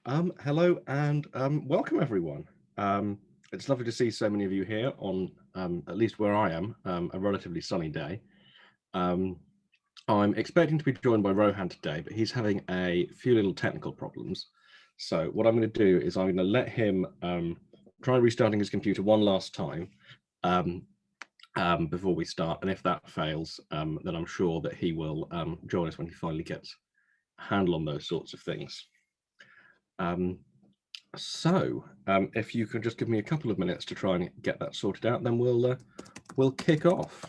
Hello and welcome everyone. It's lovely to see so many of you here on, at least where I am, a relatively sunny day. I'm expecting to be joined by Rohan today, but he's having a few little technical problems. So what I'm going to do is I'm going to let him try restarting his computer one last time um, before we start. And if that fails, then I'm sure that he will join us when he finally gets a handle on those sorts of things. If you could just give me a couple of minutes to try and get that sorted out, then we'll kick off.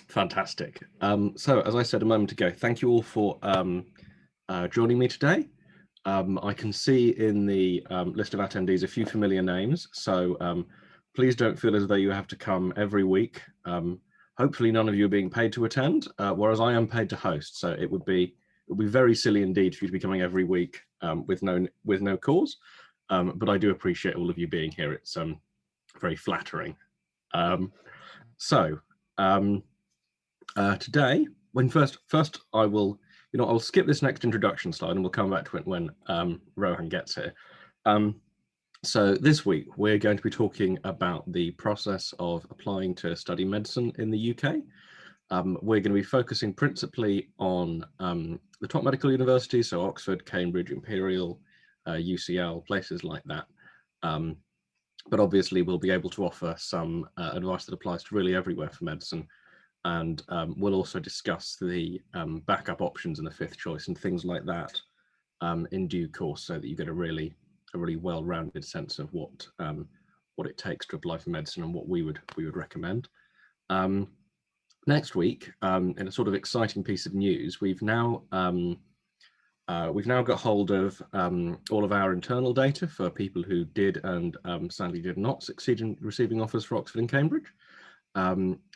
Fantastic. So as I said a moment ago, thank you all for joining me today. I can see in the list of attendees a few familiar names, so please don't feel as though you have to come every week. Hopefully none of you are being paid to attend, whereas I am paid to host, so it would be very silly indeed for you to be coming every week with no cause. But I do appreciate all of you being here. It's very flattering. Today, first I will, I'll skip this next introduction slide and we'll come back to it when Rohan gets here. So this week we're going to be talking about the process of applying to study medicine in the UK. We're going to be focusing principally on the top medical universities, so Oxford, Cambridge, Imperial, UCL, places like that. But obviously we'll be able to offer some advice that applies to really everywhere for medicine. And we'll also discuss the backup options and the fifth choice and things like that in due course, so that you get a really well-rounded sense of what it takes to apply for medicine and what we would recommend. Next week, in a sort of exciting piece of news, we've now got hold of all of our internal data for people who did and sadly did not succeed in receiving offers for Oxford and Cambridge.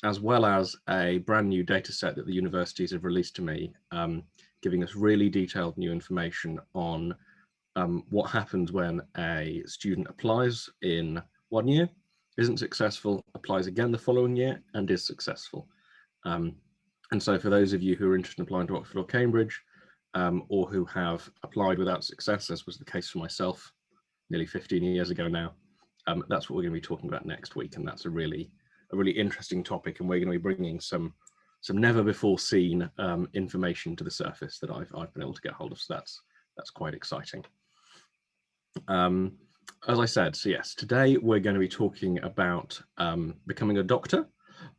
As well as a brand new data set that the universities have released to me, giving us really detailed new information on what happens when a student applies in 1 year, isn't successful, applies again the following year, and is successful. And so for those of you who are interested in applying to Oxford or Cambridge, or who have applied without success, as was the case for myself nearly 15 years ago now, that's what we're going to be talking about next week, and that's a really interesting topic, and we're going to be bringing some never before seen information to the surface that I've been able to get hold of. So that's quite exciting. As I said, so yes, today we're going to be talking about becoming a doctor.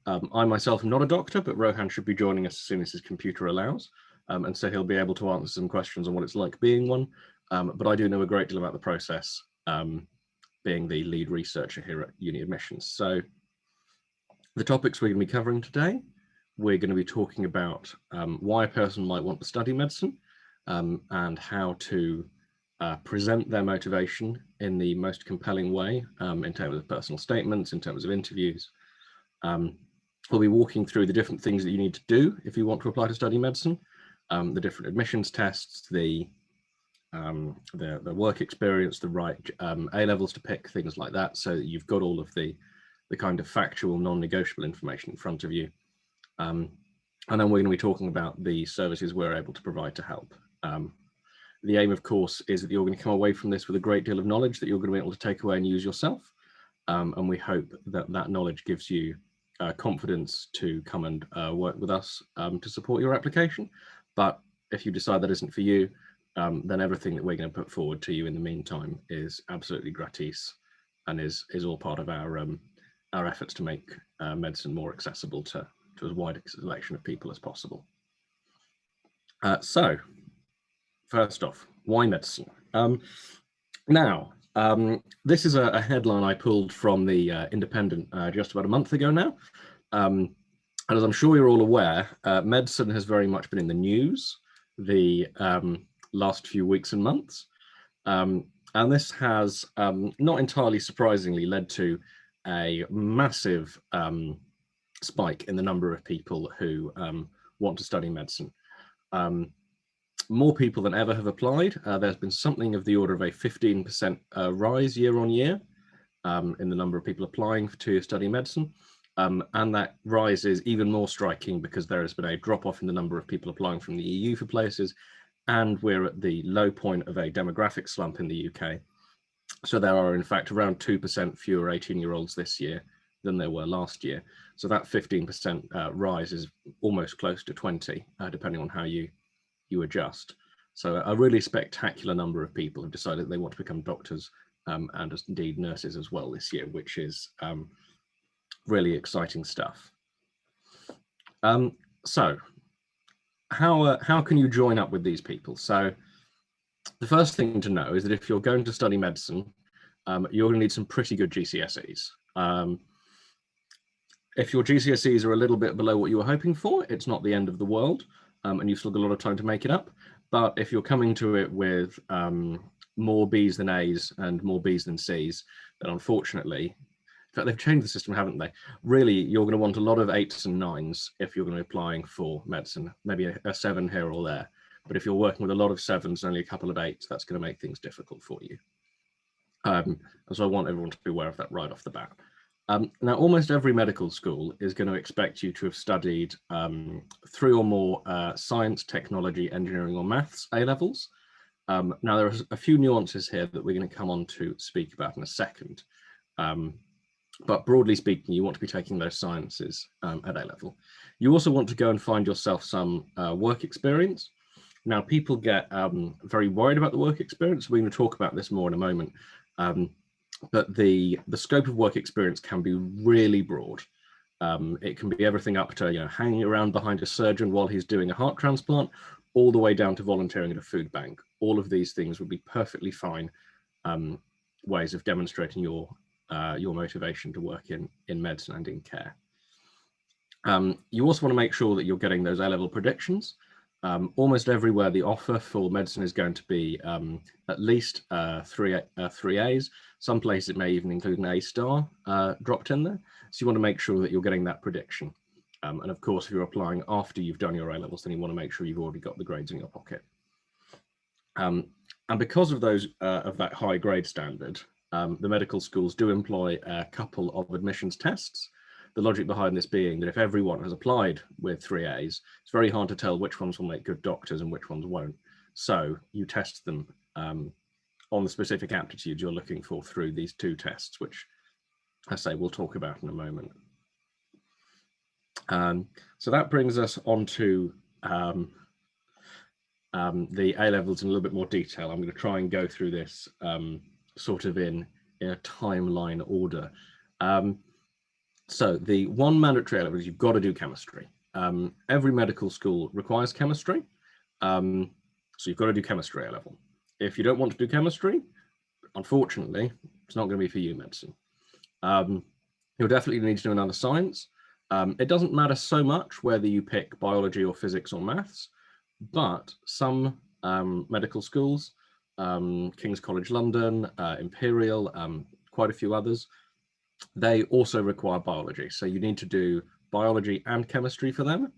I myself am not a doctor, but Rohan should be joining us as soon as his computer allows, and so he'll be able to answer some questions on what it's like being one. But I do know a great deal about the process, being the lead researcher here at UniAdmissions. So the topics we're going to be covering today, we're going to be talking about why a person might want to study medicine, and how to present their motivation in the most compelling way, in terms of personal statements, in terms of interviews. We'll be walking through the different things that you need to do if you want to apply to study medicine, the different admissions tests, the the work experience, the right A-levels to pick, things like that, so that you've got all of the kind of factual, non-negotiable information in front of you. And then we're going to be talking about the services we're able to provide to help. The aim, of course, is that you're going to come away from this with a great deal of knowledge that you're going to be able to take away and use yourself. And we hope that that knowledge gives you confidence to come and work with us to support your application. But if you decide that isn't for you, then everything that we're going to put forward to you in the meantime is absolutely gratis and is all part of our efforts to make medicine more accessible to as wide a selection of people as possible. So, first off, why medicine? This is a headline I pulled from the Independent just about a month ago now. And as I'm sure you're all aware, medicine has very much been in the news the last few weeks and months. And this has, not entirely surprisingly, led to a massive spike in the number of people who want to study medicine. More people than ever have applied. There's been something of the order of a 15% rise year on year in the number of people applying to study medicine. And that rise is even more striking because there has been a drop off in the number of people applying from the EU for places. And we're at the low point of a demographic slump in the UK. So there are, in fact, around 2% fewer 18-year-olds this year than there were last year. So that 15% rise is almost close to 20, depending on how you adjust. So a really spectacular number of people have decided they want to become doctors and indeed nurses as well this year, which is really exciting stuff. So how can you join up with these people? So the first thing to know is that if you're going to study medicine, you're going to need some pretty good GCSEs. If your GCSEs are a little bit below what you were hoping for, it's not the end of the world, and you've still got a lot of time to make it up. But if you're coming to it with more Bs than As and more Bs than Cs, then unfortunately, in fact, they've changed the system, haven't they? Really, you're going to want a lot of 8s and 9s if you're going to be applying for medicine, maybe a 7 here or there. But if you're working with a lot of 7s and only a couple of 8s, that's going to make things difficult for you. And so I want everyone to be aware of that right off the bat. Now, almost every medical school is going to expect you to have studied 3 or more science, technology, engineering, or maths A-levels. Now, there are a few nuances here that we're going to come on to speak about in a second. But broadly speaking, you want to be taking those sciences at A-level. You also want to go and find yourself some work experience. Now, people get very worried about the work experience. We're going to talk about this more in a moment. But the scope of work experience can be really broad. It can be everything up to hanging around behind a surgeon while he's doing a heart transplant, all the way down to volunteering at a food bank. All of these things would be perfectly fine ways of demonstrating your motivation to work in medicine and in care. You also want to make sure that you're getting those A-level predictions. Almost everywhere the offer for medicine is going to be at least 3 A's. Some places it may even include an A-star dropped in there. So you want to make sure that you're getting that prediction. And of course, if you're applying after you've done your A-levels, then you want to make sure you've already got the grades in your pocket. And because of that high grade standard, the medical schools do employ a couple of admissions tests. The logic behind this being that if everyone has applied with 3 A's, it's very hard to tell which ones will make good doctors and which ones won't. So you test them on the specific aptitudes you're looking for through these 2 tests, which I say we'll talk about in a moment. So that brings us on to the A-levels in a little bit more detail. I'm going to try and go through this sort of in a timeline order. So the one mandatory A-level is you've got to do chemistry. Every medical school requires chemistry. So you've got to do chemistry A-level. If you don't want to do chemistry, unfortunately, it's not going to be for you, medicine. You'll definitely need to do another science. It doesn't matter so much whether you pick biology or physics or maths, but some medical schools, King's College London, Imperial, quite a few others, they also require biology. So you need to do biology and chemistry for them.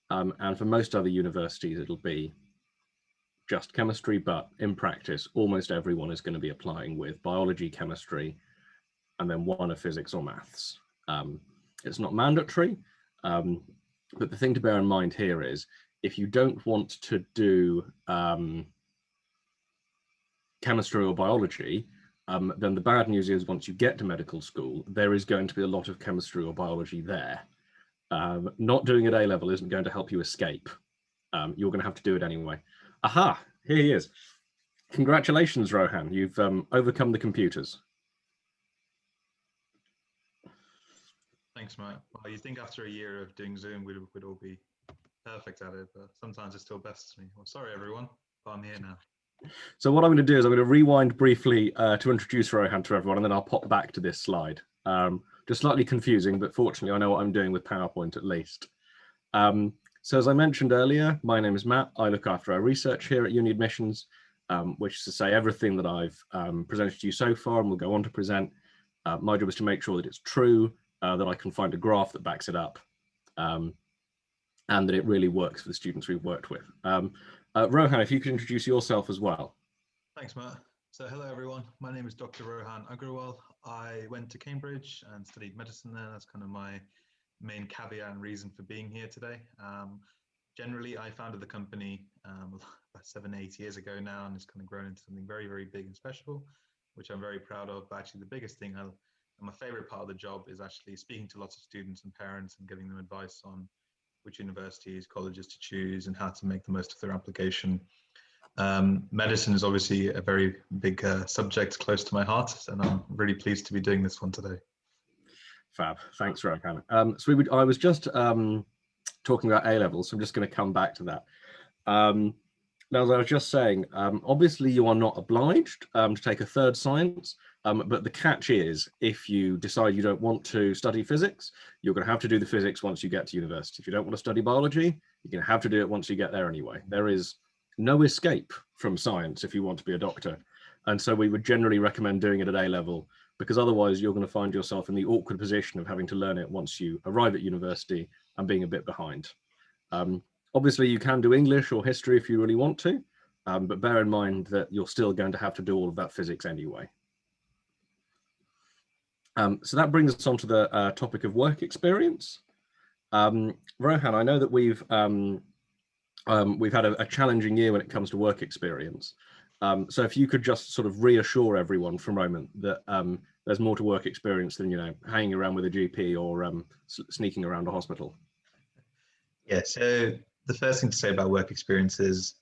And for most other universities, it'll be just chemistry, but in practice, almost everyone is going to be applying with biology, chemistry, and then one of physics or maths. It's not mandatory, but the thing to bear in mind here is if you don't want to do chemistry or biology, then the bad news is once you get to medical school, there is going to be a lot of chemistry or biology there. Not doing at A-level isn't going to help you escape. You're going to have to do it anyway. Aha, here he is. Congratulations, Rohan. You've overcome the computers. Thanks, Matt. Well, you think after a year of doing Zoom, we'd all be perfect at it, but sometimes it still bests me. Well, sorry, everyone, but I'm here now. So what I'm going to do is I'm going to rewind briefly to introduce Rohan to everyone, and then I'll pop back to this slide. Just slightly confusing, but fortunately I know what I'm doing with PowerPoint at least. So as I mentioned earlier, my name is Matt. I look after our research here at UniAdmissions, which is to say everything that I've presented to you so far and will go on to present. My job is to make sure that it's true, that I can find a graph that backs it up, and that it really works for the students we've worked with. Rohan, if you could introduce yourself as well. Thanks, Matt. So hello, everyone. My name is Dr. Rohan Agrawal. I went to Cambridge and studied medicine there. That's kind of my main caveat and reason for being here today. Generally, I founded the company about 7-8 years ago now, and it's kind of grown into something very, very big and special, which I'm very proud of. But actually, the biggest thing and my favorite part of the job is actually speaking to lots of students and parents and giving them advice on which universities, colleges to choose and how to make the most of their application. Medicine is obviously a very big subject close to my heart, and I'm really pleased to be doing this one today. Fab, thanks, Rohan. So I was just talking about A-levels, so I'm just going to come back to that. Now, as I was just saying, obviously you are not obliged to take a third science, but the catch is if you decide you don't want to study physics, you're going to have to do the physics once you get to university. If you don't want to study biology, you're going to have to do it once you get there anyway. There is no escape from science if you want to be a doctor. And so we would generally recommend doing it at A-level, because otherwise you're going to find yourself in the awkward position of having to learn it once you arrive at university and being a bit behind. Obviously, you can do English or history if you really want to, but bear in mind that you're still going to have to do all of that physics anyway. So that brings us on to the topic of work experience. Rohan, I know that we've had a challenging year when it comes to work experience. So if you could just sort of reassure everyone for a moment that there's more to work experience than, you know, hanging around with a GP or sneaking around a hospital. Yeah, so the first thing to say about work experience is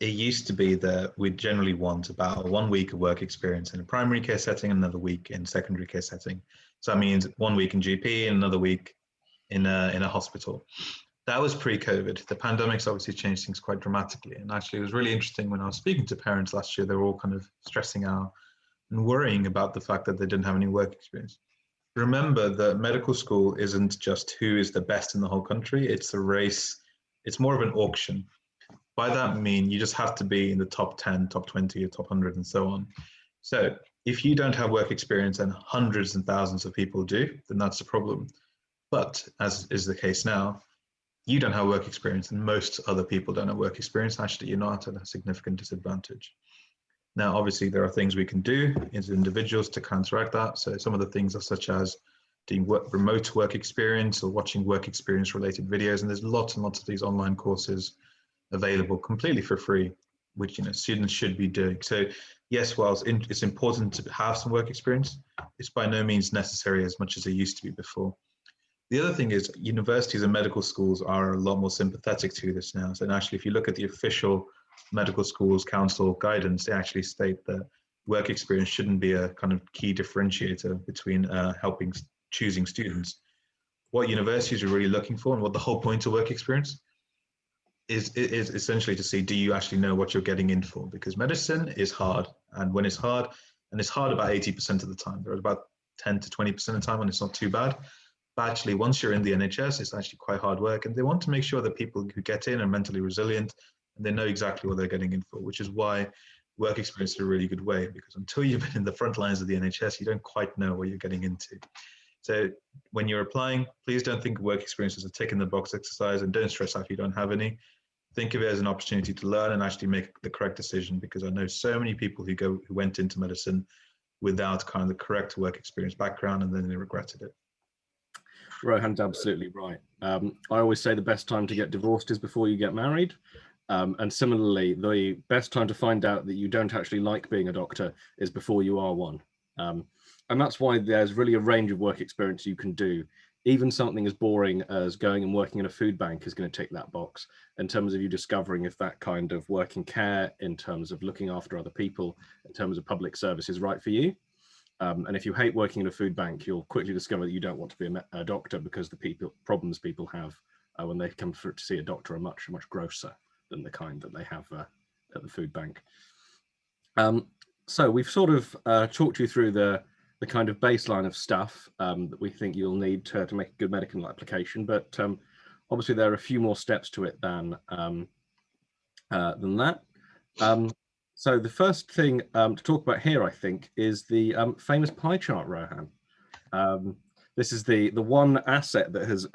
it used to be that we'd generally want about 1 week of work experience in a primary care setting, another week in secondary care setting. So that means 1 week in GP and another week in a hospital. That was pre-COVID. The pandemic's obviously changed things quite dramatically. And actually, it was really interesting when I was speaking to parents last year, they were all kind of stressing out and worrying about the fact that they didn't have any work experience. Remember that medical school isn't just who is the best in the whole country. It's a race. It's more of an auction. By that I mean you just have to be in the top 10, top 20, or top 100 and so on. So if you don't have work experience and hundreds and thousands of people do, then that's a problem. But as is the case now, you don't have work experience and most other people don't have work experience. Actually, you're not at a significant disadvantage. Now, obviously, there are things we can do as individuals to counteract that. So some of the things are such as doing remote work experience or watching work experience related videos. And there's lots and lots of these online courses available completely for free, which, you know, students should be doing. So yes, whilst it's important to have some work experience, it's by no means necessary as much as it used to be before. The other thing is universities and medical schools are a lot more sympathetic to this now. So actually, if you look at the official medical schools council guidance, they actually state that work experience shouldn't be a kind of key differentiator between choosing students. What universities are really looking for and what the whole point of work experience is essentially to see, do you actually know what you're getting in for? Because medicine is hard, and when it's hard, and it's hard about 80% of the time, there's about 10 to 20% of the time when it's not too bad. But actually, once you're in the NHS, it's actually quite hard work, and they want to make sure that people who get in are mentally resilient and they know exactly what they're getting in for, which is why work experience is a really good way, because until you've been in the front lines of the NHS, you don't quite know what you're getting into. So when you're applying, please don't think of work experience as a tick in the box exercise, and don't stress out if you don't have any. think of it as an opportunity to learn and actually make the correct decision, because I know so many people who went into medicine without kind of the correct work experience background, and then they regretted it. Rohan's absolutely right. I always say the best time to get divorced is before you get married. And similarly, the best time to find out that you don't actually like being a doctor is before you are one. And that's why there's really a range of work experience you can do. Even something as boring as going and working in a food bank is going to tick that box in terms of you discovering if that kind of work in care, in terms of looking after other people, in terms of public service is right for you. And if you hate working in a food bank, you'll quickly discover that you don't want to be a doctor, because the problems people have when they come to see a doctor are much, much grosser than the kind that they have at the food bank. So we've sort of talked you through the kind of baseline of stuff that we think you'll need to make a good medical application, but obviously there are a few more steps to it than that. So the first thing to talk about here, I think, is the famous pie chart, Rohan. This is the one asset that has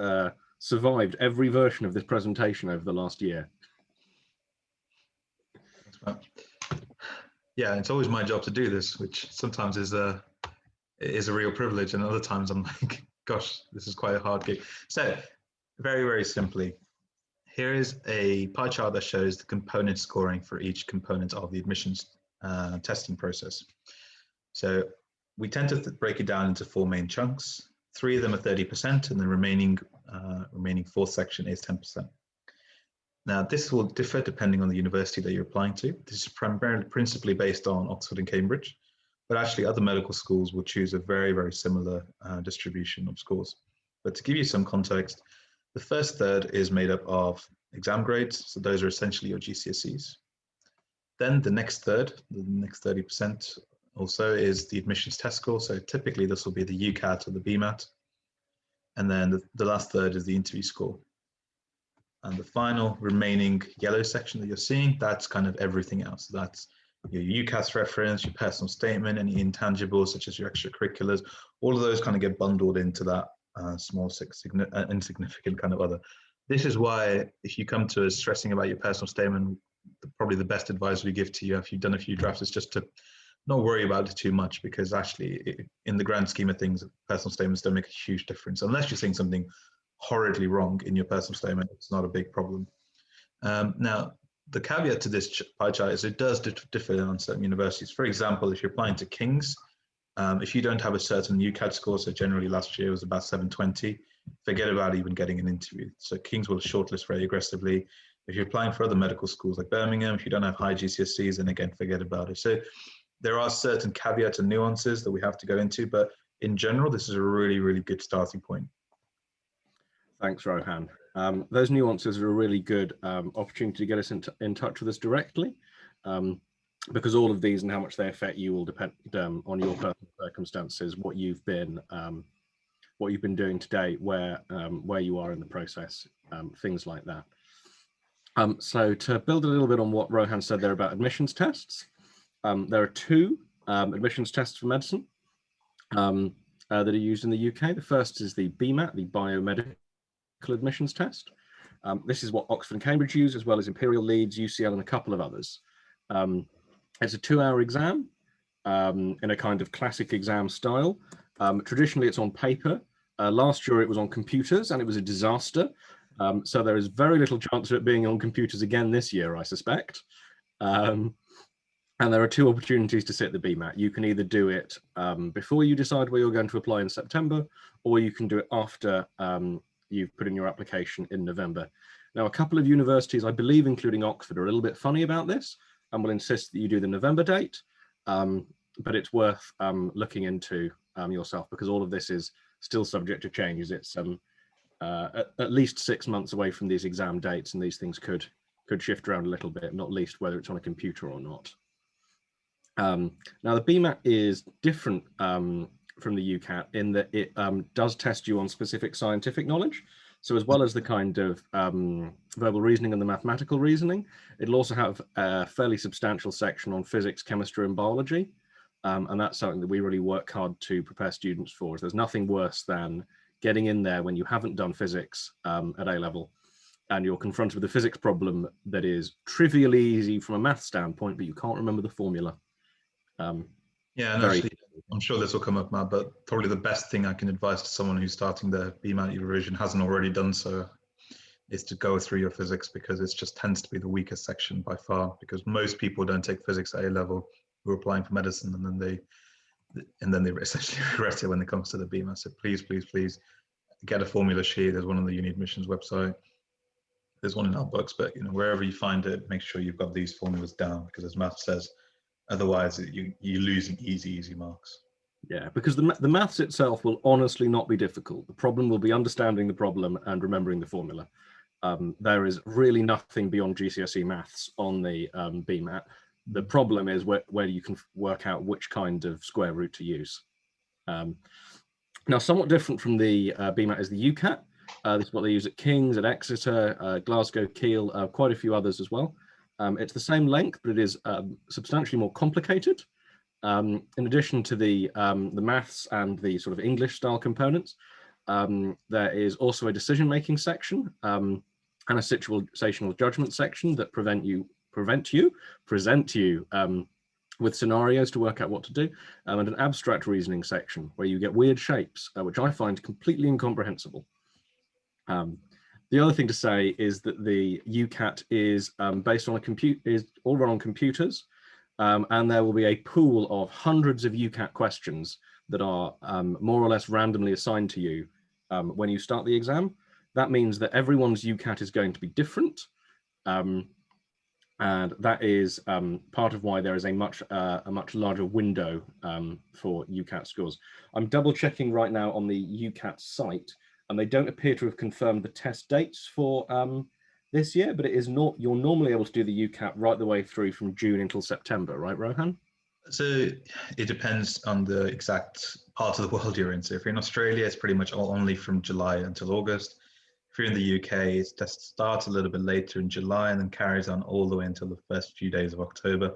survived every version of this presentation over the last year. Yeah, it's always my job to do this, which sometimes is a real privilege, and other times I'm like, gosh, this is quite a hard gig. So very, very simply, here is a pie chart that shows the component scoring for each component of the admissions testing process. So we tend to break it down into 4 main chunks. 3 of them are 30%, and the remaining fourth section is 10%. Now, this will differ depending on the university that you're applying to. This is principally based on Oxford and Cambridge, but actually other medical schools will choose a very, very similar distribution of scores. But to give you some context, the first third is made up of exam grades, so those are essentially your GCSEs. Then the next third, the next 30% also, is the admissions test score. So typically this will be the UCAT or the BMAT. And then the last third is the interview score. And the final remaining yellow section that you're seeing, that's kind of everything else. That's your UCAS reference, your personal statement, any intangibles such as your extracurriculars. All of those kind of get bundled into that small, insignificant kind of other. This is why, if you come to us stressing about your personal statement, probably the best advice we give to you, if you've done a few drafts, is just to not worry about it too much, because actually, in the grand scheme of things, personal statements don't make a huge difference. Unless you're saying something horridly wrong in your personal statement, it's not a big problem. Now, the caveat to this pie chart is it does differ on certain universities. For example, if you're applying to King's, if you don't have a certain UCAT score, so generally last year was about 720, forget about even getting an interview. So King's will shortlist very aggressively. If you're applying for other medical schools like Birmingham, if you don't have high GCSEs, then again, forget about it. So there are certain caveats and nuances that we have to go into, but in general, this is a really, really good starting point. Thanks, Rohan. Those nuances are a really good opportunity to get us in touch with us directly, because all of these and how much they affect you will depend on your personal circumstances, what you've been doing today, where you are in the process, things like that. So to build a little bit on what Rohan said there about admissions tests, there are 2 admissions tests for medicine that are used in the UK. The first is the BMAT, the Biomedical Admissions Test. This is what Oxford and Cambridge use, as well as Imperial, Leeds, UCL, and a couple of others. It's a 2-hour exam in a kind of classic exam style. Traditionally, it's on paper. Last year, it was on computers, and it was a disaster. So there is very little chance of it being on computers again this year, I suspect. And there are 2 opportunities to sit the BMAT. You can either do it before you decide where you're going to apply in September, or you can do it after you've put in your application in November. Now, a couple of universities, I believe, including Oxford, are a little bit funny about this and will insist that you do the November date, but it's worth looking into yourself, because all of this is still subject to changes. It's at least 6 months away from these exam dates, and these things could shift around a little bit, not least whether it's on a computer or not. Now, the BMAT is different from the UCAT in that it does test you on specific scientific knowledge. So as well as the kind of verbal reasoning and the mathematical reasoning, it'll also have a fairly substantial section on physics, chemistry, and biology. And that's something that we really work hard to prepare students for. There's nothing worse than getting in there when you haven't done physics at A level, and you're confronted with a physics problem that is trivially easy from a math standpoint, but you can't remember the formula. Yeah, and Very. actually, I'm sure this will come up, Matt, but probably the best thing I can advise to someone who's starting their BMAT revision, hasn't already done so, is to go through your physics, because it just tends to be the weakest section by far, because most people don't take physics at A level who are applying for medicine, and then they essentially regret it when it comes to the BMAT. So please, please, please get a formula sheet. There's one on the UniAdmissions website. There's one in our books, but wherever you find it, make sure you've got these formulas down, because as Matt says, otherwise you're losing easy marks. Yeah, because the maths itself will honestly not be difficult. The problem will be understanding the problem and remembering the formula. There is really nothing beyond GCSE maths on the BMAT. The problem is where you can work out which kind of square root to use. Now, somewhat different from the BMAT is the UCAT. This is what they use at King's, at Exeter, Glasgow, Kiel, quite a few others as well. It's the same length, but it is substantially more complicated. In addition to the maths and the sort of English style components, there is also a decision-making section and a situational judgment section that present you with scenarios to work out what to do, and an abstract reasoning section where you get weird shapes, which I find completely incomprehensible. The other thing to say is that the UCAT is based on is all run on computers, and there will be a pool of hundreds of UCAT questions that are more or less randomly assigned to you when you start the exam. That means that everyone's UCAT is going to be different, and that is part of why there is a much larger window for UCAT scores. I'm double checking right now on the UCAT site, and they don't appear to have confirmed the test dates for this year, but it is not. You're normally able to do the UCAT right the way through from June until September, right, Rohan? So it depends on the exact part of the world you're in. So if you're in Australia, it's pretty much only from July until August. If you're in the UK, it just starts a little bit later in July and then carries on all the way until the first few days of October.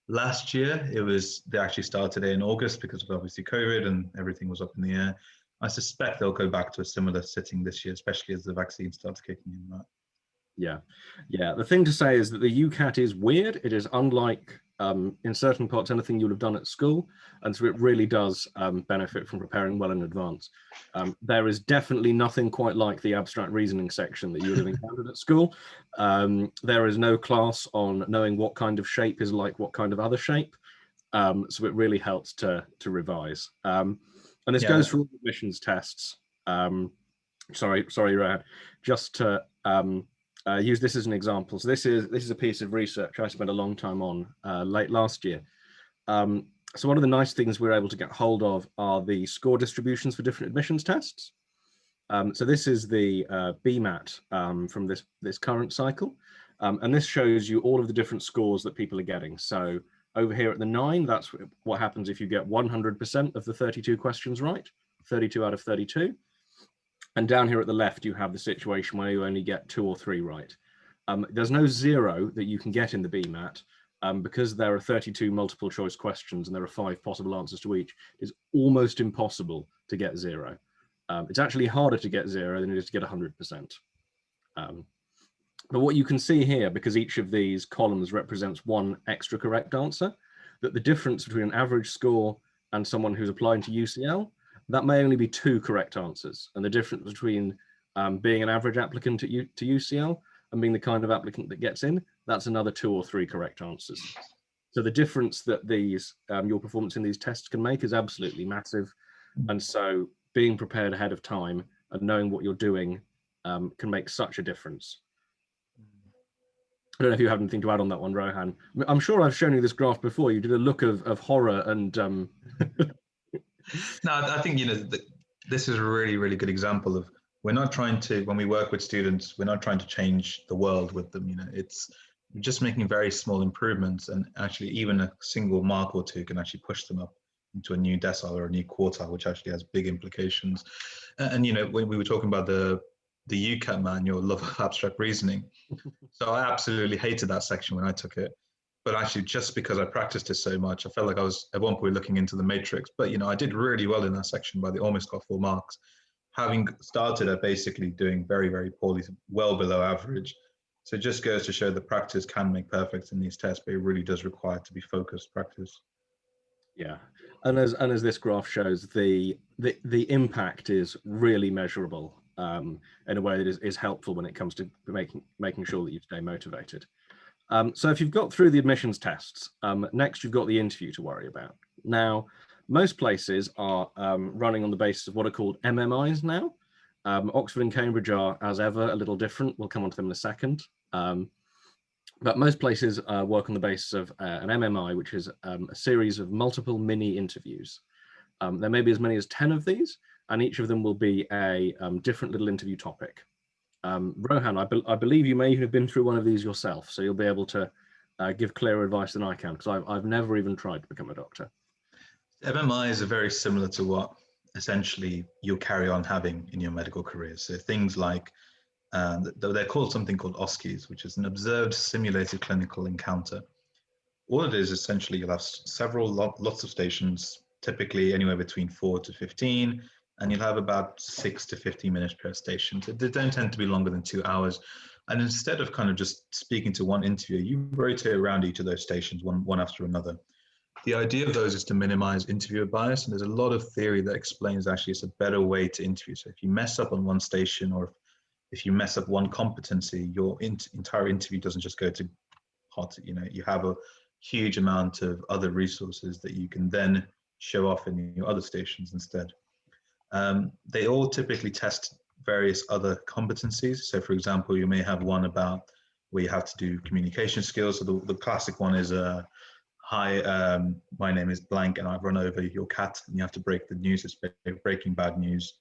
Last year, they actually started it in August because of obviously COVID and everything was up in the air. I suspect they'll go back to a similar sitting this year, especially as the vaccine starts kicking in. That. Yeah. The thing to say is that the UCAT is weird. It is unlike in certain parts anything you'll have done at school, and so it really does benefit from preparing well in advance. There is definitely nothing quite like the abstract reasoning section that you would have encountered at school. There is no class on knowing what kind of shape is like what kind of other shape, so it really helps to revise. And this goes for all admissions tests. Sorry, Rohan. Just to use this as an example. So this is a piece of research I spent a long time on late last year. So one of the nice things we're able to get hold of are the score distributions for different admissions tests. So this is the BMAT from this current cycle, and this shows you all of the different scores that people are getting. So over here at the 9, that's what happens if you get 100% of the 32 questions right, 32 out of 32. And down here at the left, you have the situation where you only get 2 or 3 right. There's no 0 that you can get in the BMAT because there are 32 multiple choice questions and there are 5 possible answers to each. It's almost impossible to get 0. It's actually harder to get 0 than it is to get 100%. But what you can see here, because each of these columns represents one extra correct answer, that the difference between an average score and someone who's applying to UCL, that may only be 2 correct answers. And the difference between being an average applicant to UCL and being the kind of applicant that gets in, that's another 2 or 3 correct answers. So the difference that your performance in these tests can make is absolutely massive. And so being prepared ahead of time and knowing what you're doing can make such a difference. I don't know if you have anything to add on that one, Rohan. I'm sure I've shown you this graph before. You did a look of horror and... No, I think, this is a really, really good example of, we're not trying to, when we work with students, we're not trying to change the world with them. It's just making very small improvements, and actually even a single mark or 2 can actually push them up into a new decile or a new quartile, which actually has big implications. And, when we were talking about the UCAT manual, love of abstract reasoning. So I absolutely hated that section when I took it. But actually, just because I practiced it so much, I felt like I was at one point looking into the matrix. But, I did really well in that section, but I almost got 4 marks. having started at basically doing very, very poorly, well below average. So it just goes to show that practice can make perfect in these tests, but it really does require to be focused practice. Yeah, and as this graph shows, the impact is really measurable in a way that is helpful when it comes to making sure that you stay motivated. So if you've got through the admissions tests, next you've got the interview to worry about. Now, most places are running on the basis of what are called MMIs now. Oxford and Cambridge are, as ever, a little different. We'll come on to them in a second. But most places work on the basis of an MMI, which is a series of multiple mini interviews. There may be as many as 10 of these, and each of them will be a different little interview topic. Rohan, I believe you may have been through one of these yourself, so you'll be able to give clearer advice than I can, because I've never even tried to become a doctor. MMIs are very similar to what essentially you'll carry on having in your medical career. So things like, they're called something called OSCEs, which is an observed simulated clinical encounter. All it is essentially you'll have lots of stations, typically anywhere between 4 to 15, and you'll have about 6 to 15 minutes per station. So they don't tend to be longer than 2 hours. And instead of kind of just speaking to one interviewer, you rotate around each of those stations one after another. The idea of those is to minimize interviewer bias, and there's a lot of theory that explains actually it's a better way to interview. So if you mess up on one station, or if you mess up one competency, your entire interview doesn't just go to pot. You have a huge amount of other resources that you can then show off in your other stations instead. They all typically test various other competencies. So for example, you may have one about where you have to do communication skills. So the classic one is hi, my name is blank and I've run over your cat, and you have to break the news. It's breaking bad news.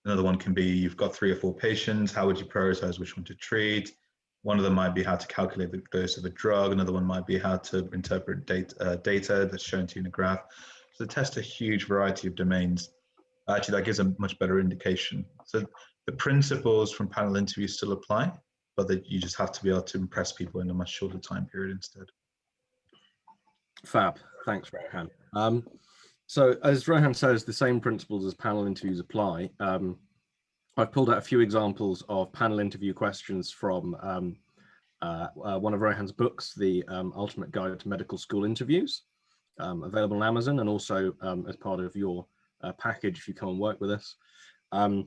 Another one can be, you've got 3 or 4 patients. How would you prioritize which one to treat? One of them might be how to calculate the dose of a drug. Another one might be how to interpret data that's shown to you in a graph. So they test a huge variety of domains. Actually, that gives a much better indication. So the principles from panel interviews still apply, but that you just have to be able to impress people in a much shorter time period instead. Fab. Thanks, Rohan. So as Rohan says, the same principles as panel interviews apply. I've pulled out a few examples of panel interview questions from one of Rohan's books, The Ultimate Guide to Medical School Interviews, available on Amazon, and also as part of your package if you come and work with us. And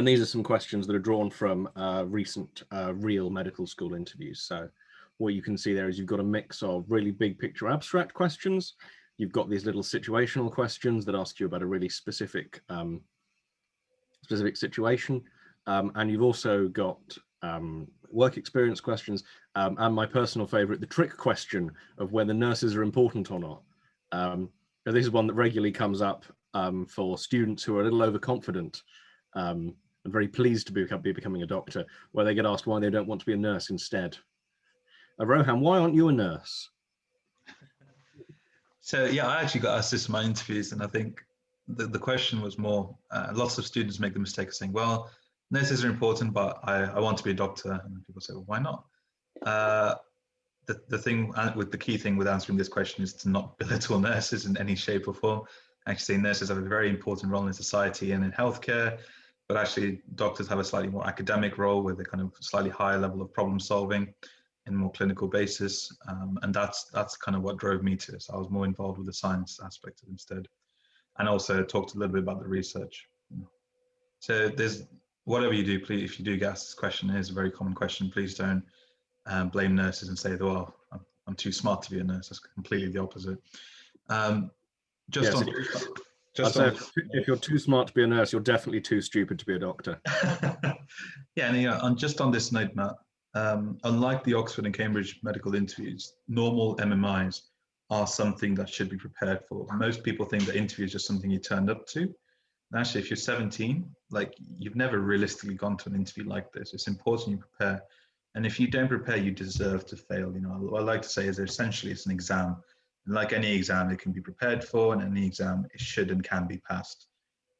these are some questions that are drawn from recent real medical school interviews. So what you can see there is you've got a mix of really big picture abstract questions. You've got these little situational questions that ask you about a really specific situation. And you've also got work experience questions, and my personal favorite, the trick question of whether nurses are important or not. This is one that regularly comes up for students who are a little overconfident and very pleased to be becoming a doctor, where they get asked why they don't want to be a nurse instead. Rohan, why aren't you a nurse? So yeah, I actually got asked this in my interviews, and I think the question was more, lots of students make the mistake of saying, well, nurses are important, but I want to be a doctor. And people say, well, why not? The key thing with answering this question is to not belittle nurses in any shape or form. Actually, nurses have a very important role in society and in healthcare, but actually doctors have a slightly more academic role with a kind of slightly higher level of problem solving in a more clinical basis. And that's kind of what drove me to it. So I was more involved with the science aspect of it instead. And also talked a little bit about the research. So there's, whatever you do, please, if you do get asked this question, it is a very common question, please don't blame nurses and say, well, I'm too smart to be a nurse. That's completely the opposite. If you're too smart to be a nurse, you're definitely too stupid to be a doctor. Yeah, and just on this note, Matt, unlike the Oxford and Cambridge medical interviews, normal MMIs are something that should be prepared for. Most people think that interview is just something you turned up to. And actually, if you're 17, like, you've never realistically gone to an interview like this. It's important you prepare. And if you don't prepare, you deserve to fail. What I like to say is that essentially it's an exam. And like any exam, it can be prepared for, and any exam, it should and can be passed,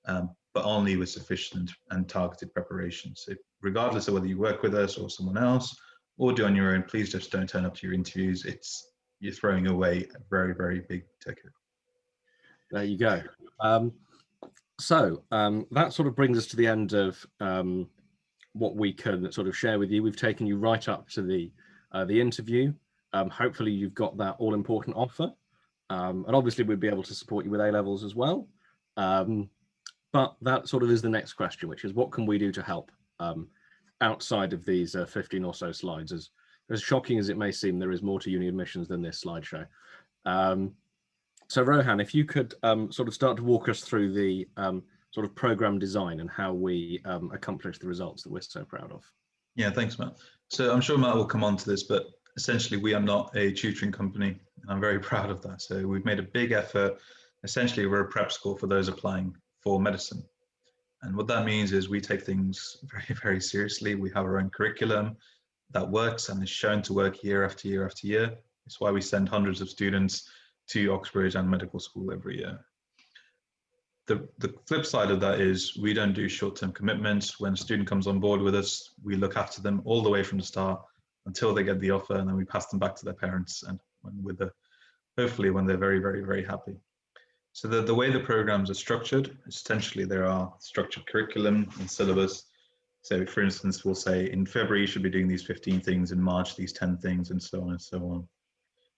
but only with sufficient and targeted preparation. So regardless of whether you work with us or someone else, or do on your own, please just don't turn up to your interviews. You're throwing away a very, very big ticket. There you go. So that sort of brings us to the end of what we can sort of share with you. We've taken you right up to the interview. Hopefully you've got that all-important offer. And obviously we'd be able to support you with A-levels as well. But that sort of is the next question, which is what can we do to help outside of these 15 or so slides? As shocking as it may seem, there is more to UniAdmissions than this slideshow. So Rohan, if you could sort of start to walk us through the sort of program design and how we accomplish the results that we're so proud of. Yeah, thanks, Matt. So I'm sure Matt will come on to this, but essentially we are not a tutoring company, and I'm very proud of that. So we've made a big effort. Essentially, we're a prep school for those applying for medicine. And what that means is we take things very, very seriously. We have our own curriculum that works and is shown to work year after year after year. It's why we send hundreds of students to Oxbridge and medical school every year. The flip side of that is we don't do short-term commitments. When a student comes on board with us, we look after them all the way from the start until they get the offer, and then we pass them back to their parents, and hopefully when they're very, very, very happy. So the way the programs are structured, essentially there are structured curriculum and syllabus. So for instance, we'll say in February you should be doing these 15 things, in March these 10 things, and so on and so on.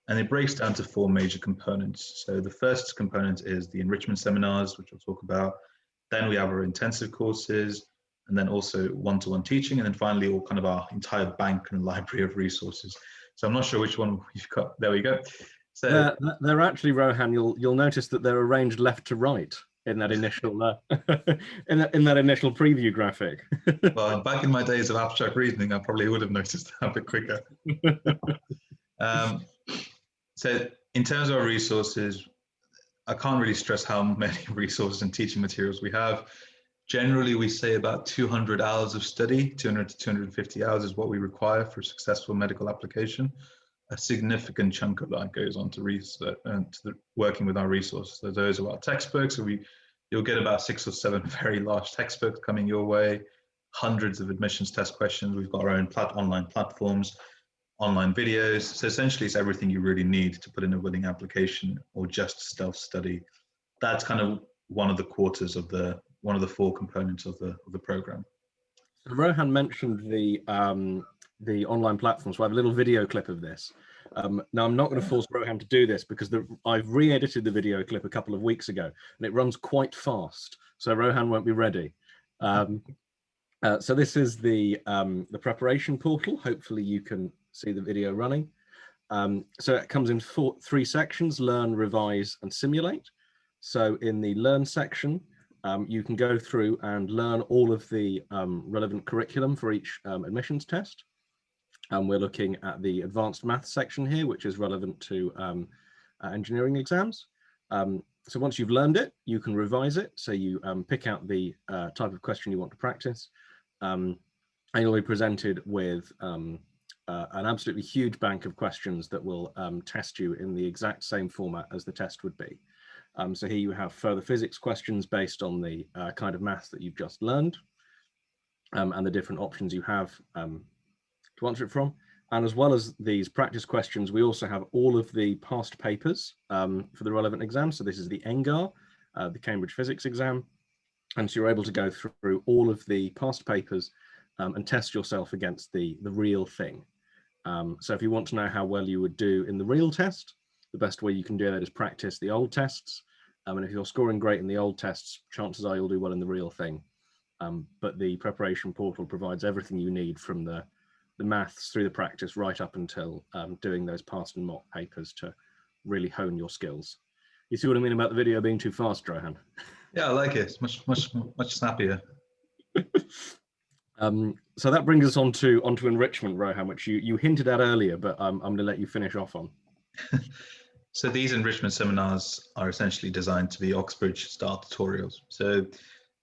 And it breaks down to 4 major components. So the first component is the enrichment seminars, which we'll talk about. Then we have our intensive courses, and then also one-to-one teaching, and then finally all kind of our entire bank and library of resources. So I'm not sure which one you've got. There we go. So they're actually, Rohan, you'll notice that they're arranged left to right in that initial in that initial preview graphic. Well, back in my days of abstract reasoning, I probably would have noticed that a bit quicker. So in terms of our resources, I can't really stress how many resources and teaching materials we have. Generally, we say about 200 hours of study, 200 to 250 hours is what we require for a successful medical application. A significant chunk of that goes on to research and to working with our resources. So those are our textbooks. So you'll get about 6 or 7 very large textbooks coming your way, hundreds of admissions test questions. We've got our own online platforms, online videos. So essentially it's everything you really need to put in a willing application or just self-study. That's kind of one of the quarters of one of the 4 components of the program. So Rohan mentioned the online platforms. So I have a little video clip of this. Now I'm not going to force Rohan to do this because I've re-edited the video clip a couple of weeks ago and it runs quite fast. So Rohan won't be ready. So this is the preparation portal. Hopefully you can see the video running. So it comes in 3 sections: learn, revise, and simulate. So in the learn section, you can go through and learn all of the relevant curriculum for each admissions test. We're looking at the advanced maths section here, which is relevant to engineering exams. So once you've learned it, you can revise it. So you pick out the type of question you want to practice. And you'll be presented with an absolutely huge bank of questions that will test you in the exact same format as the test would be. So here you have further physics questions based on the kind of maths that you've just learned and the different options you have to answer it from. And as well as these practice questions, we also have all of the past papers for the relevant exams. So this is the ENGAR, the Cambridge Physics exam. And so you're able to go through all of the past papers and test yourself against the real thing. So if you want to know how well you would do in the real test, the best way you can do that is practice the old tests. And if you're scoring great in the old tests, chances are you'll do well in the real thing. But the preparation portal provides everything you need from the maths through the practice right up until doing those past and mock papers to really hone your skills. You see what I mean about the video being too fast, Rohan? Yeah, I like it. It's much snappier. So that brings us onto enrichment, Rohan, which you hinted at earlier, but I'm going to let you finish off on. So these enrichment seminars are essentially designed to be Oxbridge style tutorials. So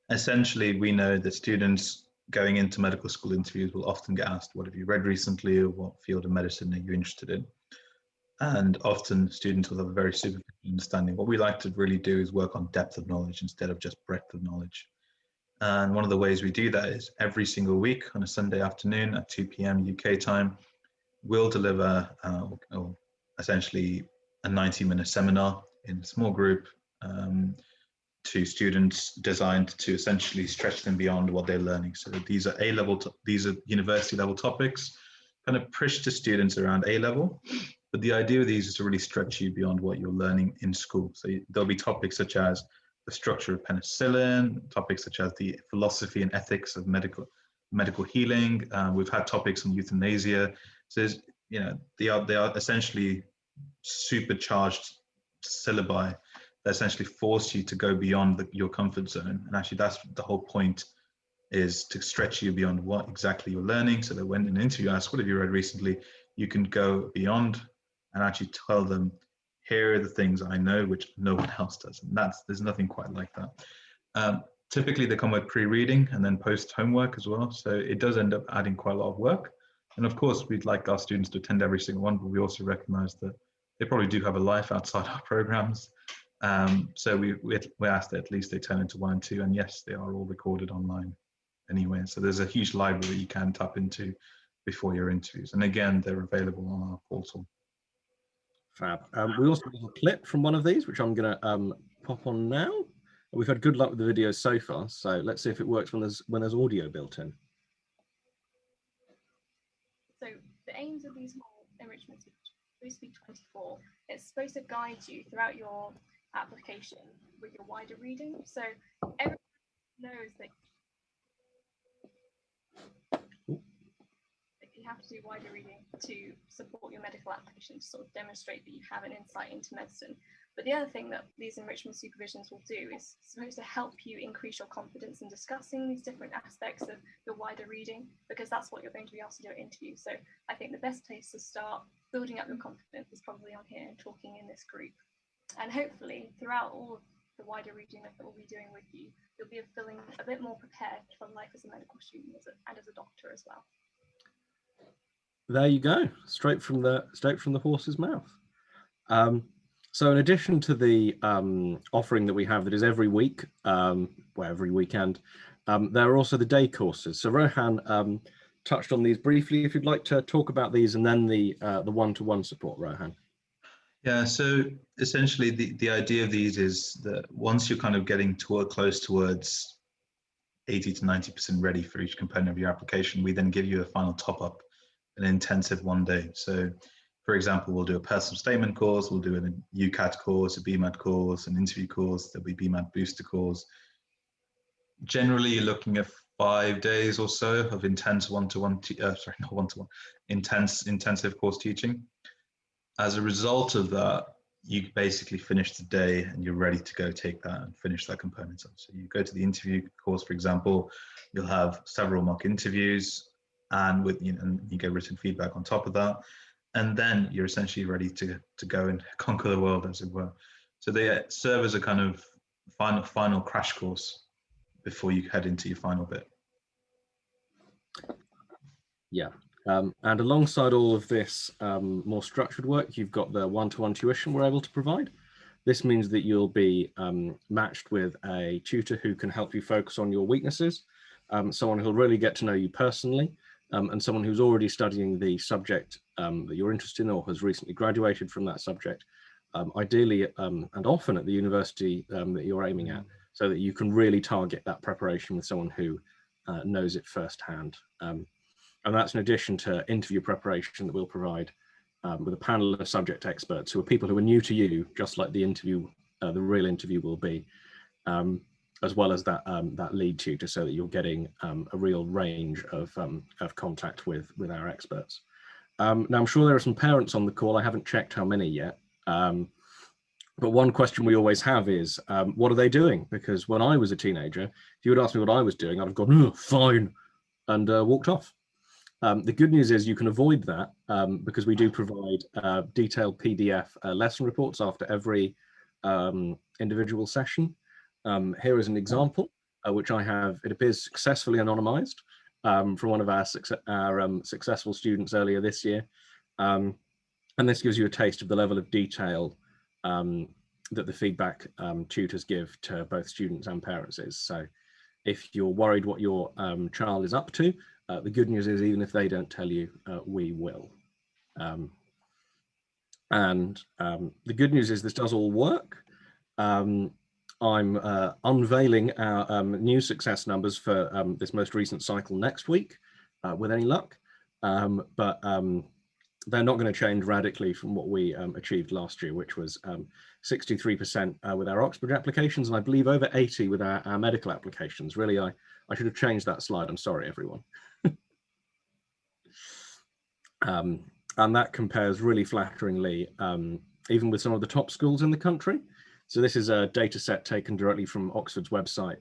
essentially we know that students going into medical school interviews will often get asked, what have you read recently, or what field of medicine are you interested in? And often students will have a very superficial understanding. What we like to really do is work on depth of knowledge instead of just breadth of knowledge. And one of the ways we do that is every single week on a Sunday afternoon at 2 p.m. UK time, we'll deliver essentially a 90-minute seminar in a small group to students designed to essentially stretch them beyond what they're learning. So these are these are university level topics, kind of pushed to students around A level. But the idea of these is to really stretch you beyond what you're learning in school. So there'll be topics such as the structure of penicillin, topics such as the philosophy and ethics of medical healing. We've had topics on euthanasia. So they are essentially supercharged syllabi that essentially force you to go beyond your comfort zone. And actually, that's the whole point, is to stretch you beyond what exactly you're learning, so that when an interview asks, what have you read recently, you can go beyond and actually tell them, here are the things I know which no one else does. And there's nothing quite like that. Typically they come with pre-reading and then post homework as well, so it does end up adding quite a lot of work. And of course we'd like our students to attend every single one, but we also recognize that they probably do have a life outside our programs. So we ask that at least they turn into 1 and 2, and yes, they are all recorded online anyway. So there's a huge library you can tap into before your interviews. And again, they're available on our portal. Fab. We also have a clip from one of these, which I'm going to pop on now. We've had good luck with the videos so far, so let's see if it works when there's audio built in. So the aims of these whole enrichment Speak 24, it's supposed to guide you throughout your application with your wider reading. So everyone knows that you have to do wider reading to support your medical application, to sort of demonstrate that you have an insight into medicine. But the other thing that these enrichment supervisions will do is supposed to help you increase your confidence in discussing these different aspects of your wider reading, because that's what you're going to be asked to do at interview. So I think the best place to start building up your confidence is probably on here and talking in this group. And hopefully throughout all of the wider reading that we'll be doing with you, you'll be feeling a bit more prepared for life as a medical student and as a doctor as well. There you go, straight from the horse's mouth. So in addition to the offering that we have that is every week, every weekend, there are also the day courses. So Rohan touched on these briefly. If you'd like to talk about these, and then the one-to-one support, Rohan. Yeah, so essentially the idea of these is that once you're kind of getting close towards 80 to 90% ready for each component of your application, we then give you a final top-up, an intensive 1 day. So for example, we'll do a personal statement course, we'll do an UCAT course, a BMAT course, an interview course, there'll be BMAT booster course. Generally, you're looking at 5 days or so of intense intensive course teaching. As a result of that, you basically finish the day and you're ready to go take that and finish that component up. So you go to the interview course, for example, you'll have several mock interviews, and you get written feedback on top of that. And then you're essentially ready to go and conquer the world, as it were. So they serve as a kind of final crash course before you head into your final bit. Yeah, and alongside all of this more structured work, you've got the one-to-one tuition we're able to provide. This means that you'll be matched with a tutor who can help you focus on your weaknesses, someone who'll really get to know you personally, and someone who's already studying the subject that you're interested in or has recently graduated from that subject, ideally and often at the university that you're aiming at, so that you can really target that preparation with someone who knows it firsthand. And that's in addition to interview preparation that we'll provide with a panel of subject experts who are people who are new to you, just like the real interview will be, as well as that lead tutor, so that you're getting a real range of contact with our experts. Now, I'm sure there are some parents on the call. I haven't checked how many yet. But one question we always have is, what are they doing? Because when I was a teenager, if you would ask me what I was doing, I'd have gone, fine, and walked off. The good news is you can avoid that because we do provide detailed PDF lesson reports after every individual session. Here is an example, which I have, it appears successfully anonymized from one of our successful students earlier this year. And this gives you a taste of the level of detail that the feedback tutors give to both students and parents is. So if you're worried what your child is up to, the good news is even if they don't tell you, we will. And the good news is this does all work. I'm unveiling our new success numbers for this most recent cycle next week, with any luck. But they're not going to change radically from what we achieved last year, which was 63% with our Oxford applications, and I believe over 80 with our medical applications. Really, I should have changed that slide. I'm sorry, everyone. And that compares really flatteringly, even with some of the top schools in the country. So this is a data set taken directly from Oxford's website,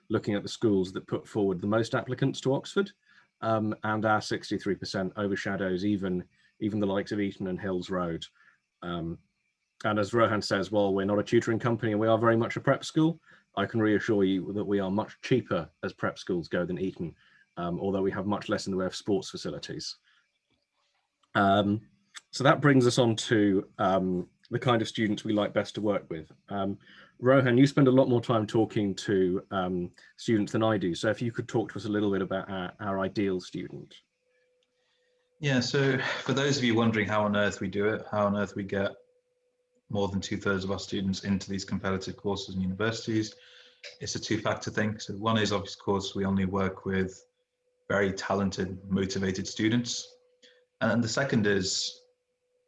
looking at the schools that put forward the most applicants to Oxford, and our 63% overshadows even the likes of Eton and Hills Road. And as Rohan says, while we're not a tutoring company and we are very much a prep school, I can reassure you that we are much cheaper as prep schools go than Eton, although we have much less in the way of sports facilities. So that brings us on to the kind of students we like best to work with. Rohan, you spend a lot more time talking to students than I do. So if you could talk to us a little bit about our ideal student. Yeah, so for those of you wondering how on earth we do it, how on earth we get more than 2/3 of our students into these competitive courses in universities, it's a two-factor thing. So one is, of course, we only work with very talented, motivated students. And the second is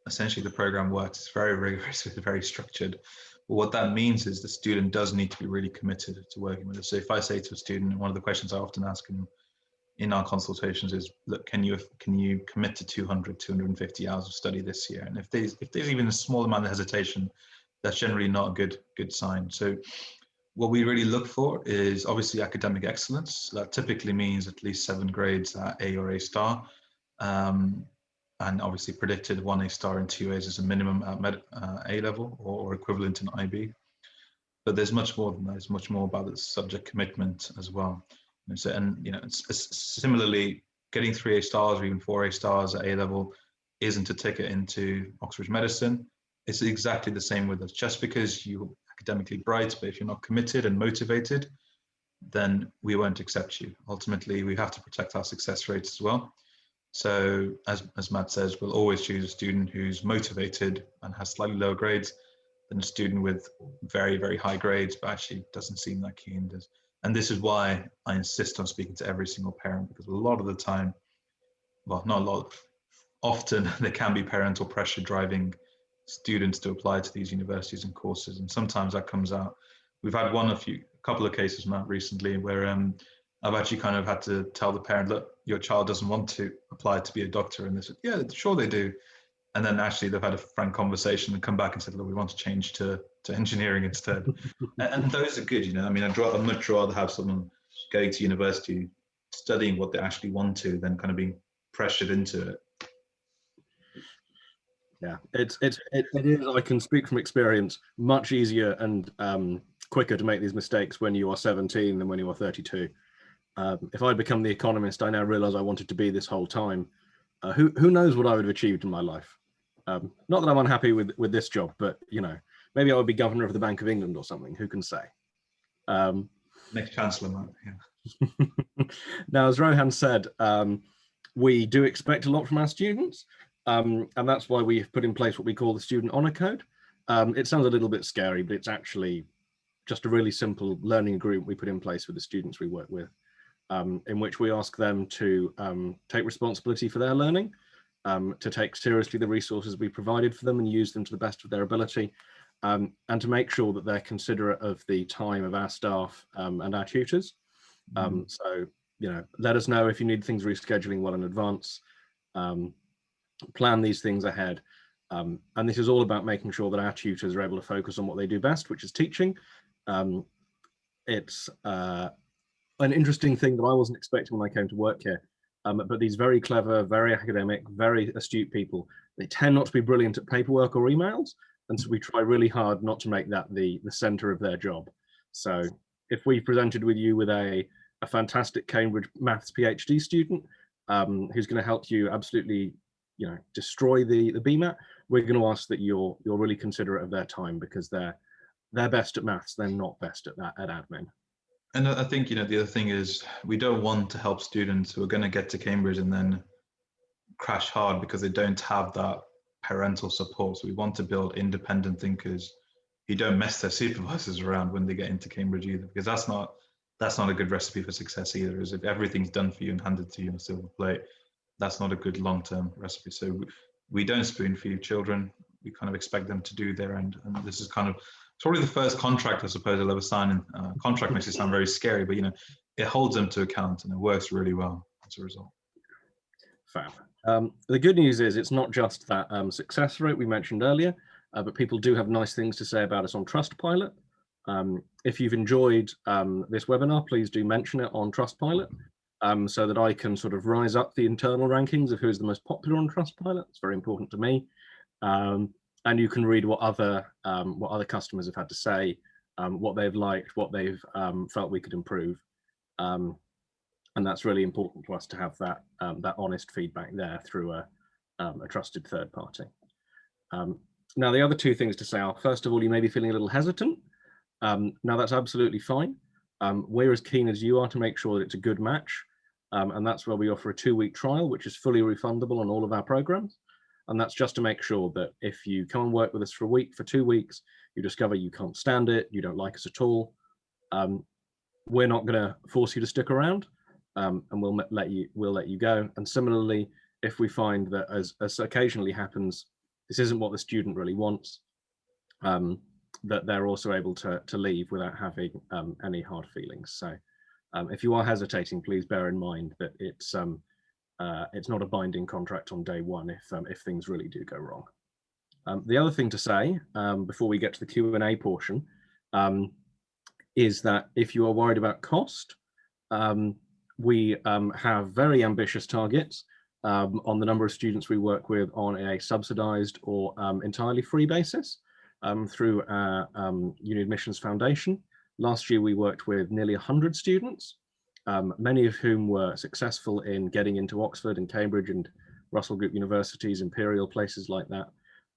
essentially the program works. It's very rigorous, very structured. But what that means is the student does need to be really committed to working with us. So if I say to a student, one of the questions I often ask them in our consultations is, look, can you commit to 200, 250 hours of study this year? And if there's even a small amount of hesitation, that's generally not a good sign. So what we really look for is obviously academic excellence. That typically means at least 7 grades at A or A star. And obviously predicted 1 A star and 2 A's as a minimum at A level or equivalent in IB. But there's much more than that. There's much more about the subject commitment as well. And so, similarly, getting 3 A stars or even 4 A stars at A level isn't a ticket into Oxford medicine. It's exactly the same with us. Just because you're academically bright, but if you're not committed and motivated, then we won't accept you. Ultimately, we have to protect our success rates as well. So as Matt says, we'll always choose a student who's motivated and has slightly lower grades than a student with very, very high grades, but actually doesn't seem that keen. And this is why I insist on speaking to every single parent, because a lot of the time, well, not a lot, often there can be parental pressure driving students to apply to these universities and courses. And sometimes that comes out. We've had a couple of cases, Matt, recently where I've actually kind of had to tell the parent, look, your child doesn't want to apply to be a doctor. And they said, yeah, sure they do. And then actually they've had a frank conversation and come back and said, look, we want to change to engineering instead. And those are good, I mean, I'd much rather have someone going to university, studying what they actually want to, than kind of being pressured into it. Yeah, it is, I can speak from experience, much easier and quicker to make these mistakes when you are 17 than when you are 32. If I'd become the economist I now realize I wanted to be this whole time, who knows what I would have achieved in my life. Not that I'm unhappy with this job, but maybe I would be governor of the Bank of England or something, who can say. Next chancellor, Matt, yeah. Now, as Rohan said, we do expect a lot from our students, and that's why we've put in place what we call the Student Honour Code. It sounds a little bit scary, but it's actually just a really simple learning agreement we put in place with the students we work with, in which we ask them to take responsibility for their learning, to take seriously the resources we provided for them and use them to the best of their ability, and to make sure that they're considerate of the time of our staff and our tutors. So, let us know if you need things rescheduling well in advance. Plan these things ahead. And this is all about making sure that our tutors are able to focus on what they do best, which is teaching. It's an interesting thing that I wasn't expecting when I came to work here. But these very clever, very academic, very astute people, they tend not to be brilliant at paperwork or emails. And so we try really hard not to make that the center of their job. So if we presented with you with a fantastic Cambridge maths PhD student who's going to help you absolutely, destroy the BMAT, we're going to ask that you're really considerate of their time, because they're best at maths, they're not best at admin. And I think, the other thing is we don't want to help students who are going to get to Cambridge and then crash hard because they don't have that parental support. So we want to build independent thinkers who don't mess their supervisors around when they get into Cambridge either, because that's not a good recipe for success either. Is if everything's done for you and handed to you on a silver plate, that's not a good long-term recipe. So we don't spoon feed children. We kind of expect them to do their end, and this is kind of probably the first contract I suppose I'll ever sign. Contract makes it sound very scary, but it holds them to account, and it works really well as a result. Fab. The good news is it's not just that success rate we mentioned earlier, but people do have nice things to say about us on Trustpilot. If you've enjoyed this webinar, please do mention it on Trustpilot, so that I can sort of rise up the internal rankings of who's the most popular on Trustpilot. It's very important to me. And you can read what other customers have had to say, what they've liked, what they've felt we could improve. And that's really important to us to have that honest feedback there through a trusted third party. Now, the other two things to say are, first of all, you may be feeling a little hesitant. Now, that's absolutely fine. We're as keen as you are to make sure that it's a good match. And that's where we offer a 2-week trial, which is fully refundable on all of our programs. And that's just to make sure that if you come and work with us for a week, for 2 weeks, you discover you can't stand it, you don't like us at all, we're not going to force you to stick around, and we'll let you go. And similarly, if we find that, as occasionally happens, this isn't what the student really wants, that they're also able to leave without having any hard feelings. So if you are hesitating, please bear in mind that it's not a binding contract on day one if things really do go wrong. The other thing to say before we get to the Q&A portion is that if you are worried about cost, we have very ambitious targets on the number of students we work with on a subsidized or entirely free basis through our UniAdmissions Foundation. Last year, we worked with nearly 100 students, many of whom were successful in getting into Oxford and Cambridge and Russell Group universities, Imperial, places like that.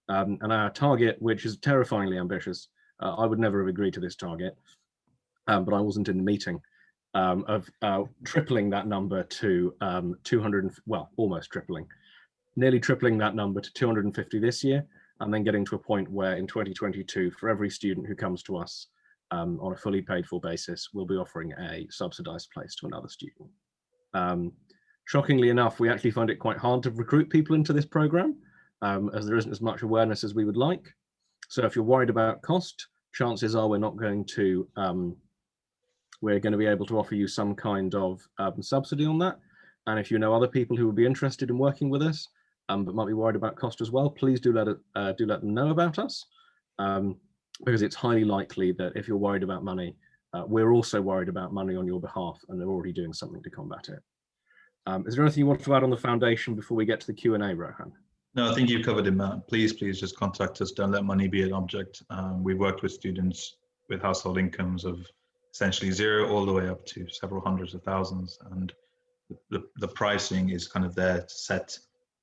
And our target, which is terrifyingly ambitious, I would never have agreed to this target, but I wasn't in the meeting, of tripling that number to 200, well, almost tripling, nearly tripling that number to 250 this year, and then getting to a point where in 2022, for every student who comes to us on a fully paid for basis, we'll be offering a subsidized place to another student. Shockingly enough, we actually find it quite hard to recruit people into this program, as there isn't as much awareness as we would like. So if you're worried about cost, chances are we're not going to, we're going to be able to offer you some kind of subsidy on that. And if you know other people who would be interested in working with us, but might be worried about cost as well, please do let them know about us, because it's highly likely that if you're worried about money, we're also worried about money on your behalf, and they're already doing something to combat it. Is there anything you want to add on the foundation before we get to the Q&A, Rohan? No, I think you've covered it, Matt. Please just contact us. Don't let money be an object. We've worked with students with household incomes of essentially zero all the way up to several hundreds of thousands, and the pricing is kind of there to set,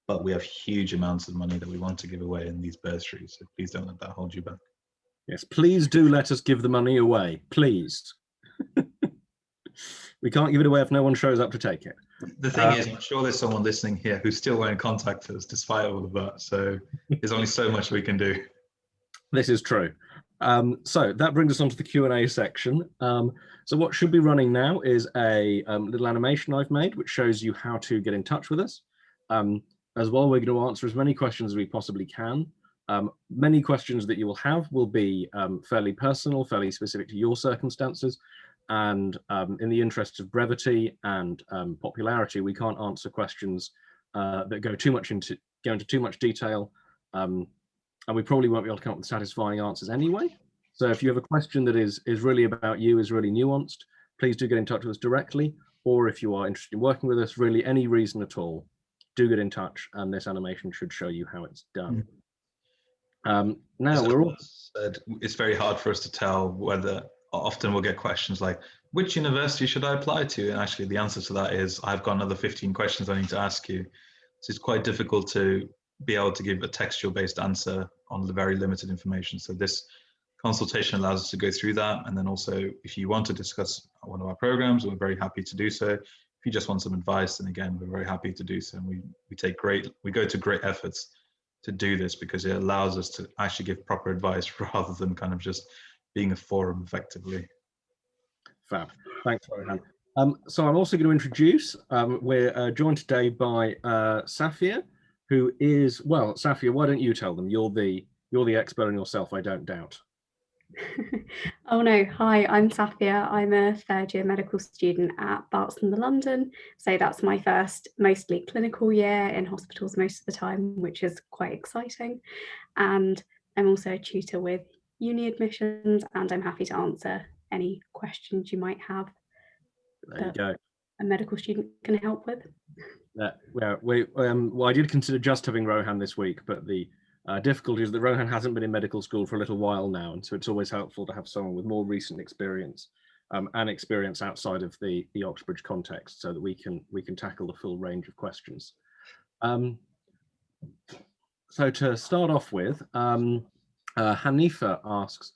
but we have huge amounts of money that we want to give away in these bursaries, so please don't let that hold you back. Yes, please do let us give the money away, please. We can't give it away if no one shows up to take it. The thing is, I'm sure there's someone listening here who still won't contact us despite all of that, so there's only so much we can do. This is true. So that brings us on to the Q&A section. So what should be running now is a little animation I've made, which shows you how to get in touch with us. As well, we're going to answer as many questions as we possibly can. Many questions that you will have will be fairly personal, fairly specific to your circumstances. And in the interest of brevity and popularity, we can't answer questions that go into too much detail. And we probably won't be able to come up with satisfying answers anyway. So if you have a question that is really about you, is really nuanced, please do get in touch with us directly. Or if you are interested in working with us, really any reason at all, do get in touch, and this animation should show you how it's done. Now we're all said, it's very hard for us to tell whether, often we'll get questions like, which university should I apply to? And actually the answer to that is, I've got another 15 questions I need to ask you. So it's quite difficult to be able to give a textual based answer on the very limited information. So this consultation allows us to go through that. And then also, if you want to discuss one of our programs, we're very happy to do so. If you just want some advice, then again, we're very happy to do so. And we go to great efforts to do this, because it allows us to actually give proper advice rather than kind of just being a forum effectively. Fab. Thanks, Rohan. So I'm also going to introduce, we're joined today by Safia, who is, well, Safia, why don't you tell them? You're the expert on yourself, I don't doubt. Oh no, hi, I'm Safia. I'm a third year medical student at Barts in London. So that's my first mostly clinical year in hospitals most of the time, which is quite exciting. And I'm also a tutor with UniAdmissions, and I'm happy to answer any questions you might have. There you go. A medical student can help with. Well, I did consider just having Rohan this week, but the difficulty is that Rohan hasn't been in medical school for a little while now, and so it's always helpful to have someone with more recent experience and experience outside of the Oxbridge context, so that we can tackle the full range of questions. So to start off with, Hanifa asks,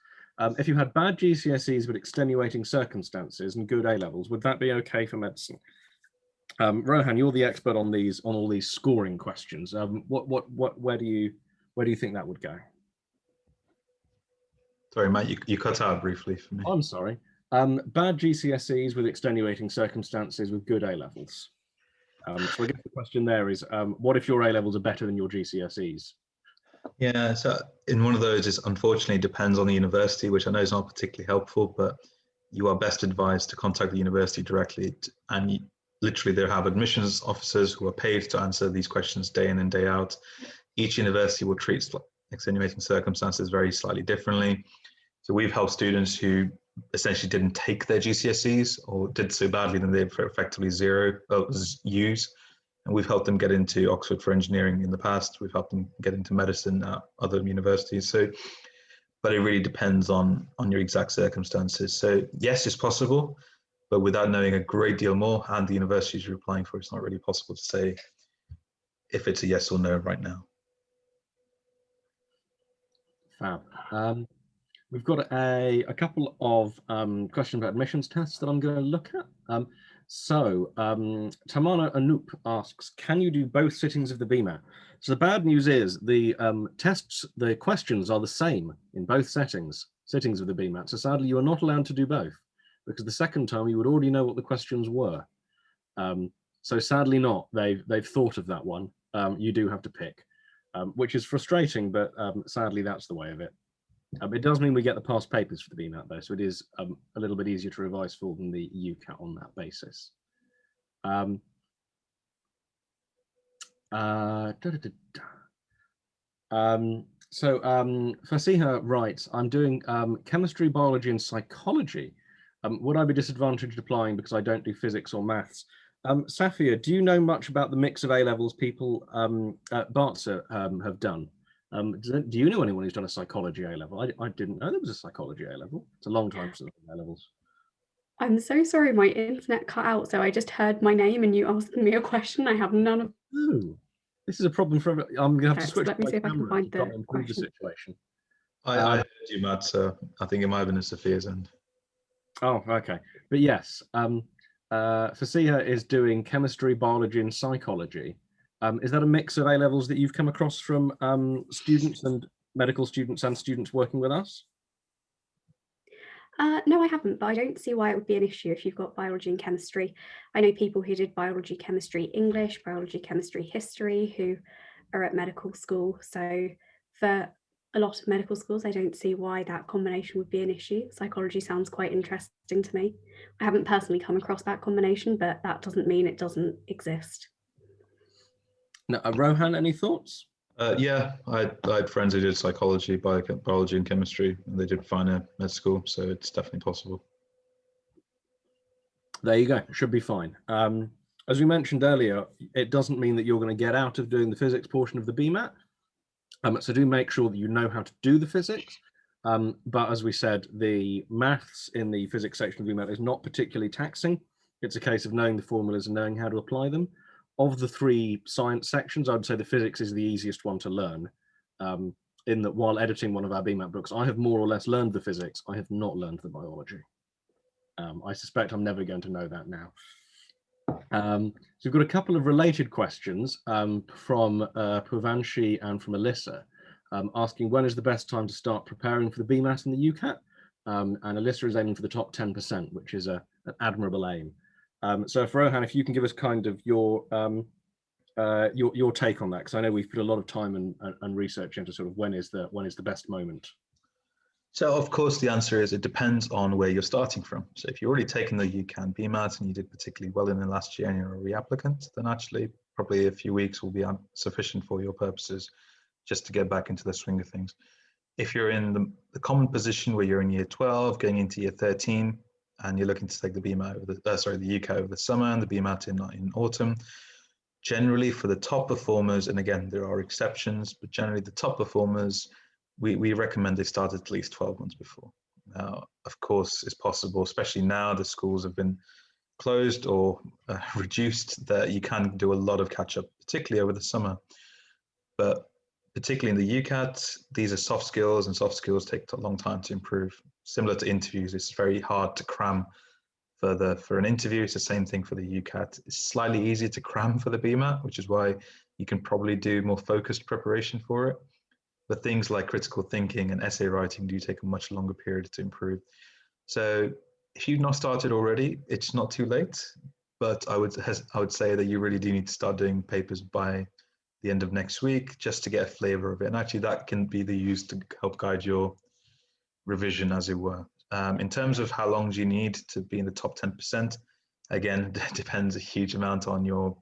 if you had bad GCSEs but extenuating circumstances and good A levels, would that be okay for medicine? Rohan, you're the expert on all these scoring questions. Where do you think that would go? Sorry, Matt, you cut out briefly for me. I'm sorry. Bad GCSEs with extenuating circumstances with good A levels. So I guess the question there is, what if your A levels are better than your GCSEs? Yeah, so in one of those, it unfortunately depends on the university, which I know is not particularly helpful, but you are best advised to contact the university directly. And literally, they have admissions officers who are paid to answer these questions day in and day out. Each university will treat extenuating circumstances very slightly differently. So we've helped students who essentially didn't take their GCSEs or did so badly that they effectively use. And we've helped them get into Oxford for engineering in the past. We've helped them get into medicine at other universities. So, but it really depends on your exact circumstances. So yes, it's possible, but without knowing a great deal more and the universities you're applying for, it's not really possible to say if it's a yes or no right now. Fab. We've got a couple of questions about admissions tests that I'm going to look at. Tamana Anoop asks, can you do both sittings of the BMAT? So the bad news is the questions are the same in both sittings of the BMAT. So sadly, you are not allowed to do both, because the second time you would already know what the questions were. So sadly not, they've thought of that one. You do have to pick, which is frustrating, but sadly that's the way of it. It does mean we get the past papers for the BMAT though, so it is a little bit easier to revise for than the UCAT on that basis. Fasiha writes, I'm doing chemistry, biology and psychology. Would I be disadvantaged applying because I don't do physics or maths? Safia, do you know much about the mix of A-levels people at Barts have done? Do you know anyone who's done a psychology A-level? I didn't know there was a psychology A-level. It's a long time since A-levels. I'm so sorry, my internet cut out, so I just heard my name and you asked me a question. I have none of. Oh, this is a problem for everyone. I'm going to have to switch. Let me see if I can find the question. situation. I heard you, Matt, so I think it might have been a Sophia's end. Oh, okay. But yes, Fasiha is doing chemistry, biology and psychology. Is that a mix of A-levels that you've come across from students and medical students and students working with us? No, I haven't, but I don't see why it would be an issue if you've got biology and chemistry. I know people who did biology, chemistry, English, biology, chemistry, history, who are at medical school. So for a lot of medical schools, I don't see why that combination would be an issue. Psychology sounds quite interesting to me. I haven't personally come across that combination, but that doesn't mean it doesn't exist. Now, Rohan, any thoughts? Yeah, I had friends who did psychology, biology and chemistry, and they did fine at med school, so it's definitely possible. There you go, should be fine. As we mentioned earlier, it doesn't mean that you're going to get out of doing the physics portion of the BMAT, so do make sure that you know how to do the physics. But as we said, the maths in the physics section of the BMAT is not particularly taxing. It's a case of knowing the formulas and knowing how to apply them. Of the three science sections, I'd say the physics is the easiest one to learn, in that while editing one of our BMAT books, I have more or less learned the physics. I have not learned the biology. I suspect I'm never going to know that now. So we've got a couple of related questions from Puvanshi and from Alyssa, asking when is the best time to start preparing for the BMAT and the UCAT? And Alyssa is aiming for the top 10%, which is an admirable aim. So if Rohan, if you can give us kind of your take on that, because I know we've put a lot of time and research into sort of when is the best moment. So of course the answer is it depends on where you're starting from. So if you're already taken the UCAT BMAT and you did particularly well in the last year and you're a reapplicant, then actually probably a few weeks will be sufficient for your purposes just to get back into the swing of things. If you're in the common position where you're in year 12 going into year 13 and you're looking to take the BMAT over the UCAT over the summer and the BMAT in autumn, generally for the top performers, and again there are exceptions, but generally the top performers, we recommend they start at least 12 months before. Now, of course, it's possible, especially now the schools have been closed or reduced, that you can do a lot of catch up, particularly over the summer. But particularly in the UCAT, these are soft skills, and soft skills take a long time to improve. Similar to interviews, it's very hard to cram for an interview. It's the same thing for the UCAT. It's slightly easier to cram for the BMAT, which is why you can probably do more focused preparation for it. But things like critical thinking and essay writing do take a much longer period to improve. So if you've not started already, it's not too late. But I would say that you really do need to start doing papers by the end of next week just to get a flavor of it. And actually that can be used to help guide your revision, as it were. In terms of how long do you need to be in the top 10%, again, it depends a huge amount on your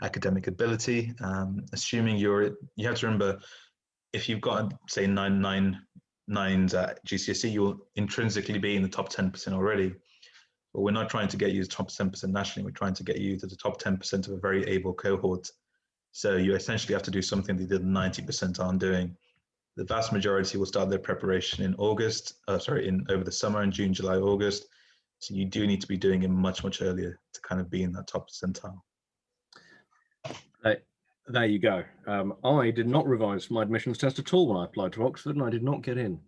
academic ability. Assuming you have to remember, if you've got, say, 9.99s at GCSE, you'll intrinsically be in the top 10% already. But we're not trying to get you to the top 10% nationally. We're trying to get you to the top 10% of a very able cohort. So you essentially have to do something that the 90% aren't doing. The vast majority will start their preparation in over the summer, in June, July, August. So you do need to be doing it much, much earlier to kind of be in that top percentile. There you go. I did not revise my admissions test at all when I applied to Oxford, and I did not get in.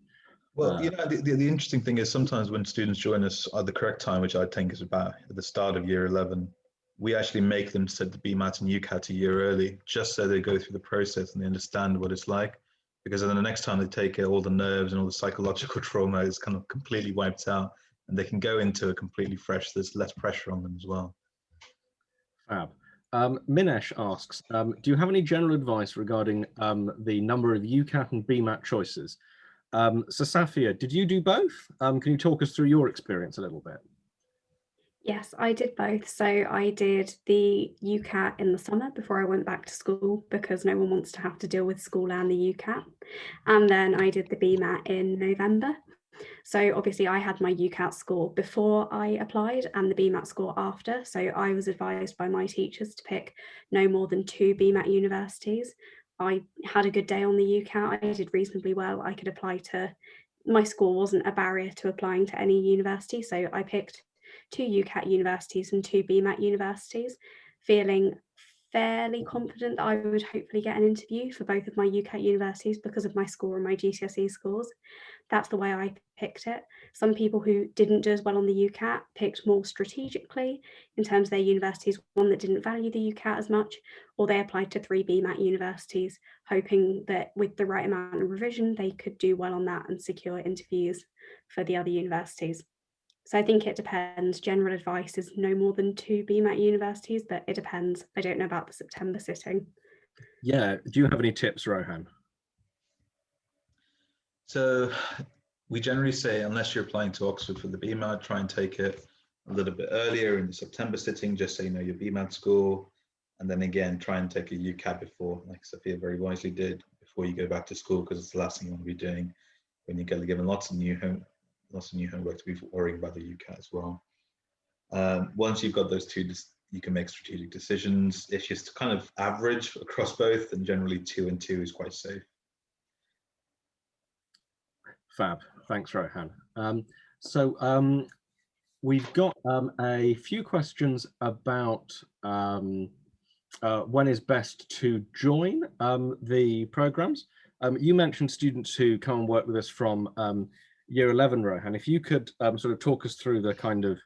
Well, the interesting thing is sometimes when students join us at the correct time, which I think is about at the start of year 11, we actually make them set the BMAT and UCAT a year early, just so they go through the process and they understand what it's like. Because then the next time they take it, all the nerves and all the psychological trauma is kind of completely wiped out, and they can go into it completely fresh. There's less pressure on them as well. Fab. Minesh asks, do you have any general advice regarding the number of UCAT and BMAT choices? So Safia, did you do both? Can you talk us through your experience a little bit? Yes, I did both. So I did the UCAT in the summer before I went back to school, because no one wants to have to deal with school and the UCAT. And then I did the BMAT in November. So obviously I had my UCAT score before I applied and the BMAT score after. So I was advised by my teachers to pick no more than 2 BMAT universities. I had a good day on the UCAT. I did reasonably well. I could apply to, my score wasn't a barrier to applying to any university. So I picked 2 UCAT universities and 2 BMAT universities, feeling fairly confident that I would hopefully get an interview for both of my UCAT universities because of my score and my GCSE scores. That's the way I picked it. Some people who didn't do as well on the UCAT picked more strategically in terms of their universities, one that didn't value the UCAT as much, or they applied to 3 BMAT universities, hoping that with the right amount of revision, they could do well on that and secure interviews for the other universities. So I think it depends. General advice is no more than 2 BMAT universities, but it depends. I don't know about the September sitting. Yeah, do you have any tips, Rohan? So we generally say, unless you're applying to Oxford for the BMAT, try and take it a little bit earlier in the September sitting, just so you know your BMAT score. And then again, try and take a UCAT before, like Sophia very wisely did, before you go back to school, because it's the last thing you want to be doing when you get given lots of new homework to be worrying about the UCAT as well. Once you've got those 2, you can make strategic decisions. It's just kind of average across both, and generally 2 and 2 is quite safe. Fab. Thanks, Rohan. We've got a few questions about when is best to join the programs. You mentioned students who come and work with us from year 11, Rohan. If you could sort of talk us through the kind of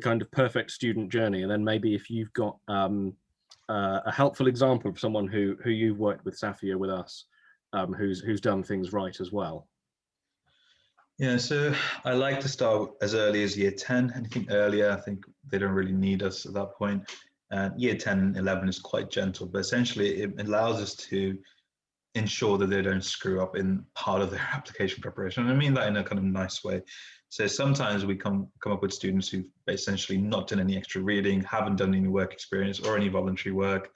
kind of perfect student journey, and then maybe if you've got a helpful example of someone who you've worked with, Safia, with us, who's done things right as well. Yeah, so I like to start as early as year 10. Anything earlier, I think they don't really need us at that point. Year 10 and 11 is quite gentle, but essentially it allows us to ensure that they don't screw up in part of their application preparation. And I mean that in a kind of nice way. So sometimes we come up with students who've essentially not done any extra reading, haven't done any work experience or any voluntary work,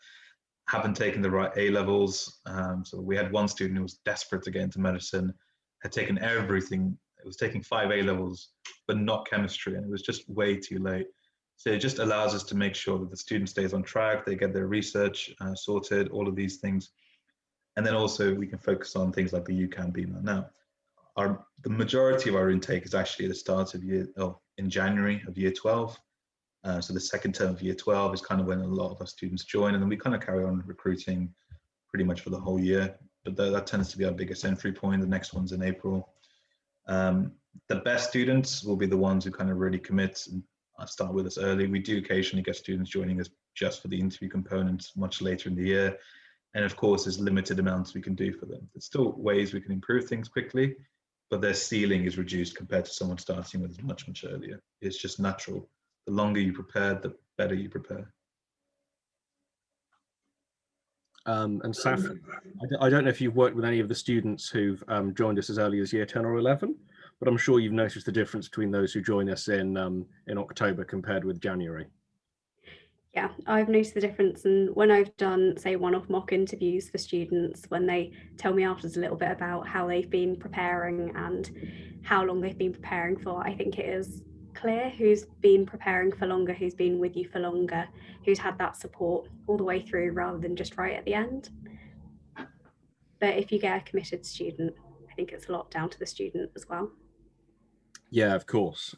haven't taken the right A levels. So we had one student who was desperate to get into medicine, had taken everything. It was taking 5 A levels, but not chemistry, and it was just way too late. So it just allows us to make sure that the student stays on track, they get their research sorted, all of these things. And then also we can focus on things like the UCAN BEMA. Now, the majority of our intake is actually at the start of in January of year 12. So the second term of year 12 is kind of when a lot of our students join, and then we kind of carry on recruiting pretty much for the whole year. But that tends to be our biggest entry point. The next one's in April. The best students will be the ones who kind of really commit and start with us early. We do occasionally get students joining us just for the interview components much later in the year. And of course, there's limited amounts we can do for them. There's still ways we can improve things quickly, but their ceiling is reduced compared to someone starting with much, much earlier. It's just natural. The longer you prepare, the better you prepare. And Saf, I don't know if you've worked with any of the students who've joined us as early as year 10 or 11, but I'm sure you've noticed the difference between those who join us in October compared with January. Yeah, I've noticed the difference, and when I've done, say, one-off mock interviews for students, when they tell me afterwards a little bit about how they've been preparing and how long they've been preparing for, I think it is clear who's been preparing for longer, who's been with you for longer, who's had that support all the way through rather than just right at the end. But if you get a committed student, I think it's a lot down to the student as well. Yeah, of course.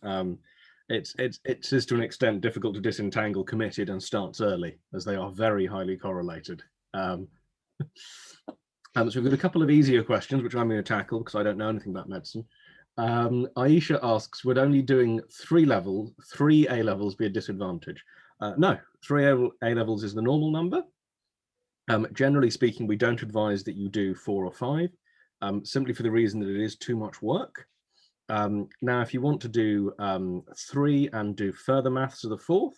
It's to an extent difficult to disentangle committed and starts early, as they are very highly correlated. So we've got a couple of easier questions, which I'm going to tackle because I don't know anything about medicine. Aisha asks, would only doing 3 A levels be a disadvantage? No, 3 A levels is the normal number. Generally speaking, we don't advise that you do 4 or 5, simply for the reason that it is too much work. Now, if you want to do 3 and do further maths to the 4th,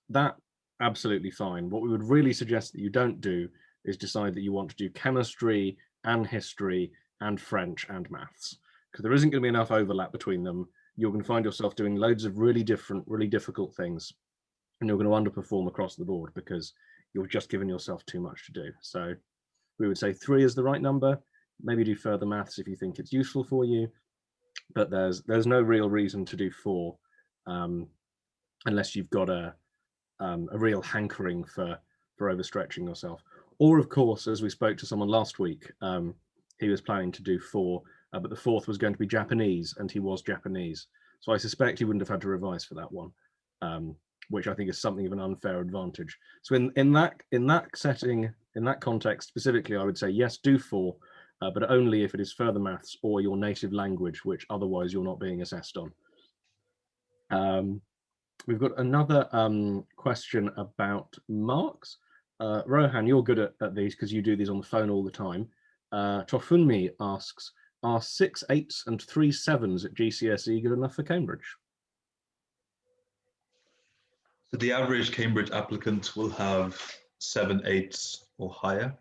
that absolutely fine. What we would really suggest that you don't do is decide that you want to do chemistry and history and French and maths, because there isn't going to be enough overlap between them. You're going to find yourself doing loads of really difficult things, and you're going to underperform across the board because you've just given yourself too much to do. So we would say 3 is the right number. Maybe do further maths if you think it's useful for you, but there's no real reason to do 4 unless you've got a real hankering for overstretching yourself. Or of course, as we spoke to someone last week, he was planning to do 4, but the 4th was going to be Japanese, and he was Japanese, so I suspect he wouldn't have had to revise for that one, which I think is something of an unfair advantage. So in that setting, in that context specifically, I would say yes, do 4, but only if it is further maths or your native language, which otherwise you're not being assessed on. We've got another question about marks. Rohan, you're good at these because you do these on the phone all the time. Tofunmi asks, are 6 8s and 3 7s at GCSE good enough for Cambridge? So the average Cambridge applicant will have 7 8s or higher.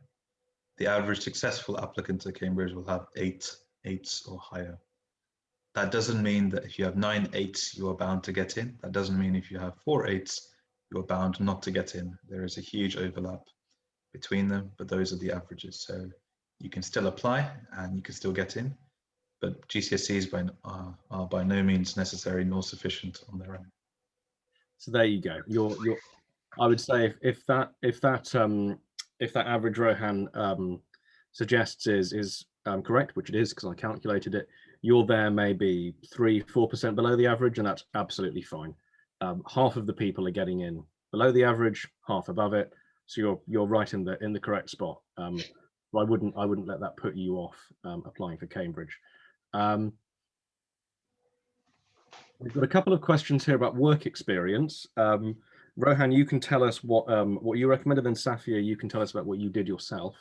The average successful applicant to Cambridge will have 8 8s or higher. That doesn't mean that if you have 9 8s, you are bound to get in. That doesn't mean if you have 4 8s, you are bound not to get in. There is a huge overlap between them, but those are the averages. So you can still apply and you can still get in, but GCSEs are by no means necessary nor sufficient on their own. So there you go. I would say if that average Rohan suggests is correct, which it is because I calculated it, you're there maybe 3-4% below the average, and that's absolutely fine. Half of the people are getting in below the average, half above it, so you're right in the correct spot. But I wouldn't let that put you off applying for Cambridge. We've got a couple of questions here about work experience. Rohan, you can tell us what you recommended, then Safia, you can tell us about what you did yourself.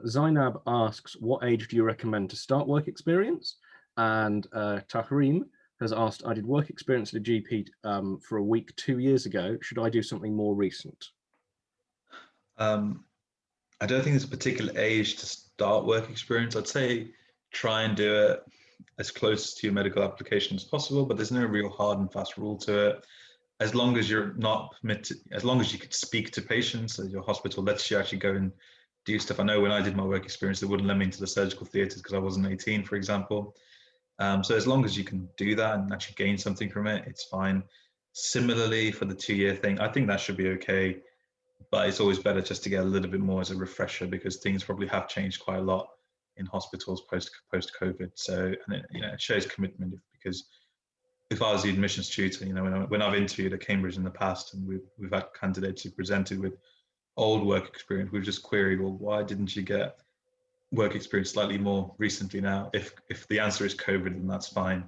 Zainab asks, what age do you recommend to start work experience? And Tahreem has asked, I did work experience at a GP for a week 2 years ago. Should I do something more recent? I don't think there's a particular age to start work experience. I'd say try and do it as close to your medical application as possible, but there's no real hard and fast rule to it. As long as you're not permitted, as long as you could speak to patients, your hospital lets you actually go and do stuff. I know when I did my work experience, they wouldn't let me into the surgical theatres because I wasn't 18, for example. So as long as you can do that and actually gain something from it, it's fine. Similarly, for the 2-year thing, I think that should be okay, but it's always better just to get a little bit more as a refresher because things probably have changed quite a lot in hospitals post COVID. So, and it shows commitment because if I was the admissions tutor, when I've interviewed at Cambridge in the past and we've had candidates who presented with old work experience, we've just queried, well, why didn't you get work experience slightly more recently now? If the answer is COVID, then that's fine.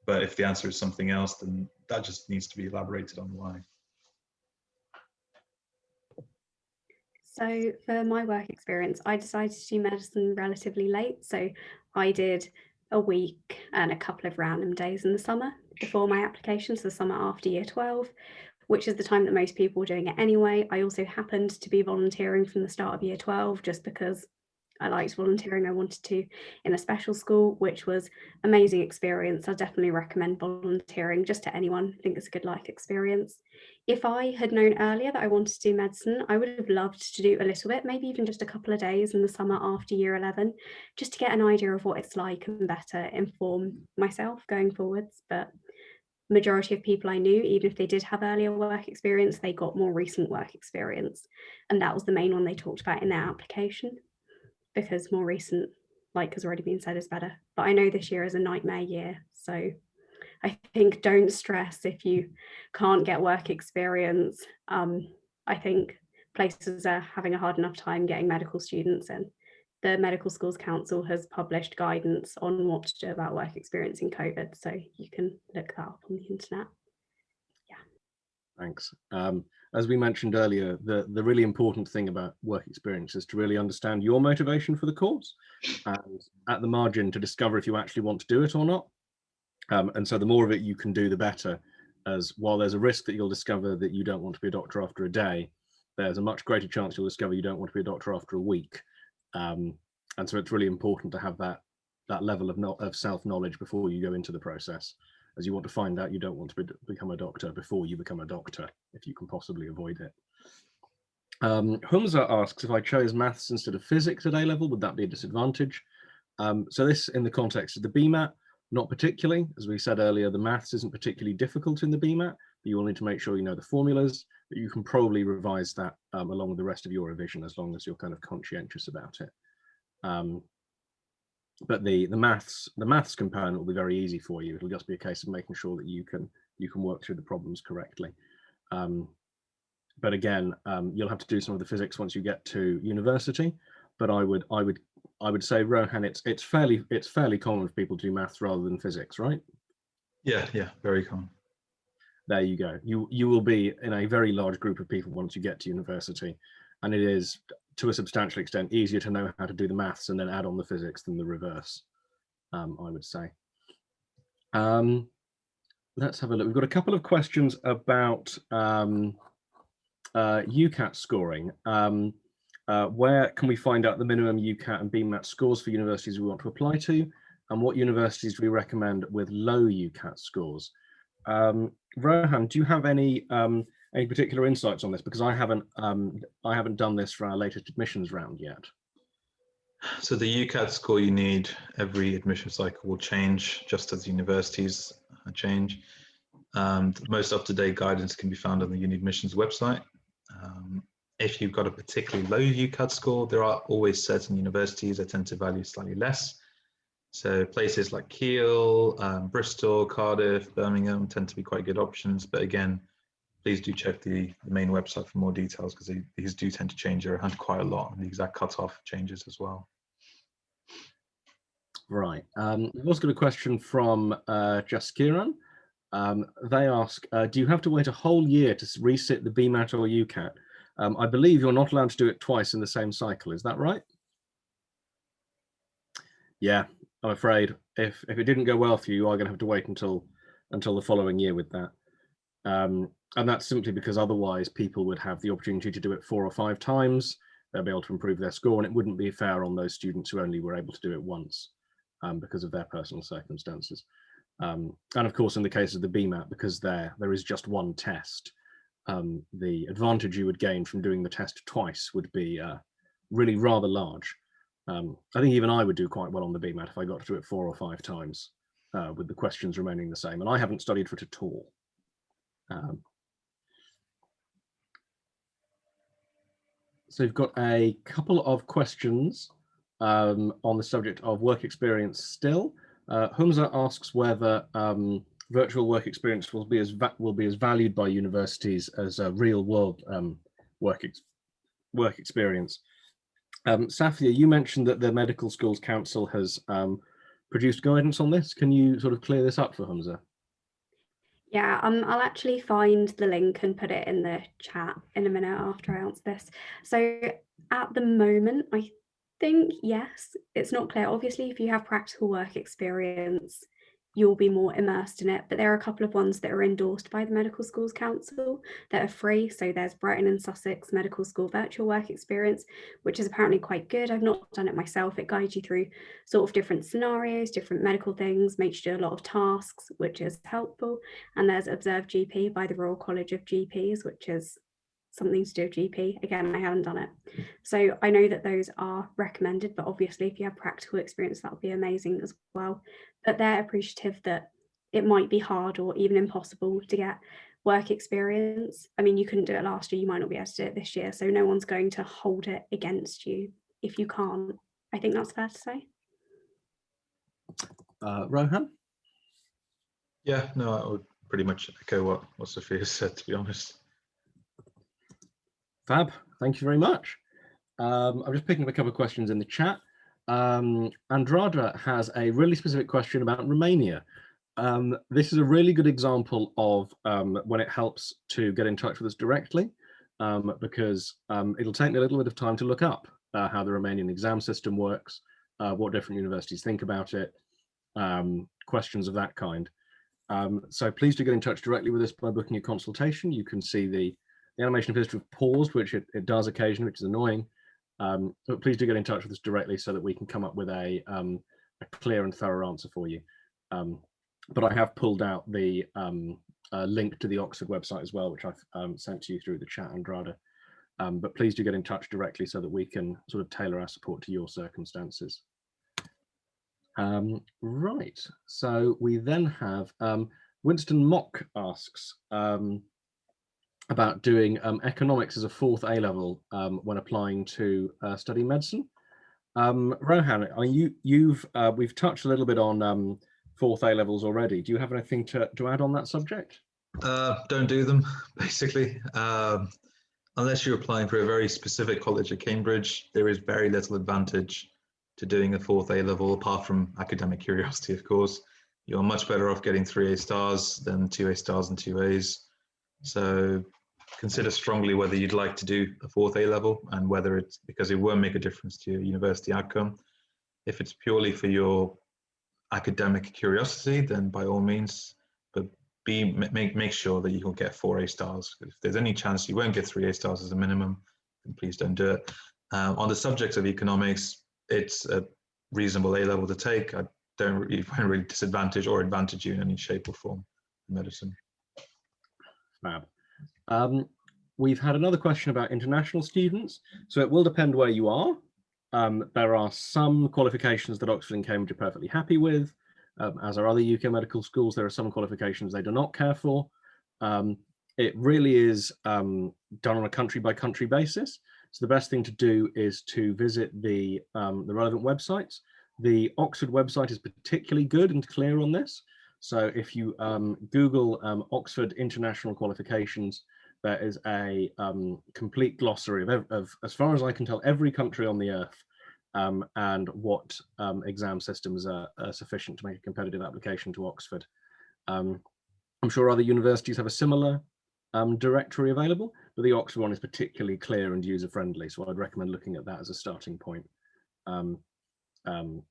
But if the answer is something else, then that just needs to be elaborated on why. So for my work experience, I decided to do medicine relatively late. So I did a week and a couple of random days in the summer before my application, so the summer after year 12, which is the time that most people were doing it anyway. I also happened to be volunteering from the start of year 12 just because I liked volunteering. I wanted to in a special school, which was amazing experience. I definitely recommend volunteering just to anyone. I think it's a good life experience. If I had known earlier that I wanted to do medicine, I would have loved to do a little bit, maybe even just a couple of days in the summer after year 11, just to get an idea of what it's like and better inform myself going forwards. But majority of people I knew, even if they did have earlier work experience, they got more recent work experience. And that was the main one they talked about in their application, because more recent, like has already been said, is better. But I know this year is a nightmare year. So I think don't stress if you can't get work experience. I think places are having a hard enough time getting medical students in. The Medical Schools Council has published guidance on what to do about work experience in COVID. So you can look that up on the internet. Yeah. Thanks. As we mentioned earlier, the really important thing about work experience is to really understand your motivation for the course and at the margin to discover if you actually want to do it or not. And so the more of it you can do, the better, as while there's a risk that you'll discover that you don't want to be a doctor after a day, there's a much greater chance you'll discover you don't want to be a doctor after a week. And so it's really important to have that level of self-knowledge before you go into the process, as you want to find out you don't want to become a doctor before you become a doctor, if you can possibly avoid it. Humza asks, if I chose maths instead of physics at A-level, would that be a disadvantage? So this in the context of the BMAT, not particularly. As we said earlier, the maths isn't particularly difficult in the BMAT, but you will need to make sure you know the formulas, but you can probably revise that along with the rest of your revision as long as you're kind of conscientious about it. But the maths component will be very easy for you. It'll just be a case of making sure that you can work through the problems correctly. But again, you'll have to do some of the physics once you get to university. But I would say, Rohan, it's fairly common for people to do maths rather than physics, right? Yeah, very common. There you go. You will be in a very large group of people once you get to university, and it is to a substantial extent easier to know how to do the maths and then add on the physics than the reverse, I would say. Let's have a look. We've got a couple of questions about UCAT scoring. Where can we find out the minimum UCAT and BMAT scores for universities we want to apply to, and what universities do we recommend with low UCAT scores? Rohan, do you have any particular insights on this? Because I haven't done this for our latest admissions round yet. So the UCAT score you need every admission cycle will change, just as universities change. The most up-to-date guidance can be found on the UniAdmissions website. If you've got a particularly low UCAT score, there are always certain universities that tend to value slightly less. So places like Kiel, Bristol, Cardiff, Birmingham tend to be quite good options. But again, please do check the main website for more details, because these do tend to change around quite a lot, and the exact cutoff changes as well. Right. We've also got a question from Jaskiran. They ask, do you have to wait a whole year to resit the BMAT or UCAT? I believe you're not allowed to do it twice in the same cycle. Is that right? Yeah, I'm afraid if it didn't go well for you, you are going to have to wait until the following year with that. And that's simply because otherwise people would have the opportunity to do it 4 or 5 times. They'll be able to improve their score, and it wouldn't be fair on those students who only were able to do it once because of their personal circumstances. And of course, in the case of the BMAT, because there is just one test, the advantage you would gain from doing the test twice would be really rather large. I think even I would do quite well on the BMAT if I got to do it 4 or 5 times with the questions remaining the same, and I haven't studied for it at all. So you've got a couple of questions on the subject of work experience still. Humza asks whether virtual work experience will be as valued by universities as a real world work experience. Safia, you mentioned that the Medical Schools Council has produced guidance on this. Can you sort of clear this up for Humza? Yeah, I'll actually find the link and put it in the chat in a minute after I answer this. So at the moment, I think, yes, it's not clear. Obviously, if you have practical work experience, you'll be more immersed in it. But there are a couple of ones that are endorsed by the Medical Schools Council that are free. So there's Brighton and Sussex Medical School Virtual Work Experience, which is apparently quite good. I've not done it myself. It guides you through sort of different scenarios, different medical things, makes you do a lot of tasks, which is helpful. And there's Observe GP by the Royal College of GPs, which is something to do with GP. Again, I haven't done it. So I know that those are recommended, but obviously if you have practical experience, that would be amazing as well. But they're appreciative that it might be hard or even impossible to get work experience. I mean, you couldn't do it last year, you might not be able to do it this year. So no one's going to hold it against you if you can't. I think that's fair to say. Rohan? Yeah, no, I would pretty much echo what Sophia said, to be honest. Fab, thank you very much. I'm just picking up a couple of questions in the chat. Andrada has a really specific question about Romania. This is a really good example of when it helps to get in touch with us directly, because it'll take me a little bit of time to look up how the Romanian exam system works, what different universities think about it, questions of that kind. So please do get in touch directly with us by booking a consultation. You can see the animation appears to have paused, which it does occasionally, which is annoying. But please do get in touch with us directly so that we can come up with a clear and thorough answer for you. But I have pulled out the link to the Oxford website as well, which I've sent to you through the chat, Andrada. But please do get in touch directly so that we can sort of tailor our support to your circumstances. Right, so we then have Winston Mock asks about doing economics as a 4th A-level when applying to study medicine. Rohan, I mean, we've touched a little bit on 4th A-levels already. Do you have anything to add on that subject? Don't do them, basically. Unless you're applying for a very specific college at Cambridge, there is very little advantage to doing a 4th A-level, apart from academic curiosity, of course. You're much better off getting 3 A stars than 2 A stars and 2 A's. So consider strongly whether you'd like to do a 4th A-level and whether it's because it won't make a difference to your university outcome. If it's purely for your academic curiosity, then by all means, but make sure that you will get 4 A stars. If there's any chance you won't get 3 A stars as a minimum, then please don't do it. On the subject of economics, it's a reasonable A-level to take. I won't really disadvantage or advantage you in any shape or form in medicine. Fab. We've had another question about international students. So it will depend where you are. There are some qualifications that Oxford and Cambridge are perfectly happy with. As are other UK medical schools, there are some qualifications they do not care for. It really is done on a country-by-country basis. So the best thing to do is to visit the relevant websites. The Oxford website is particularly good and clear on this. So if you Google Oxford International Qualifications, there is a complete glossary of, as far as I can tell, every country on the earth and what exam systems are sufficient to make a competitive application to Oxford. I'm sure other universities have a similar directory available, but the Oxford one is particularly clear and user-friendly, so I'd recommend looking at that as a starting point.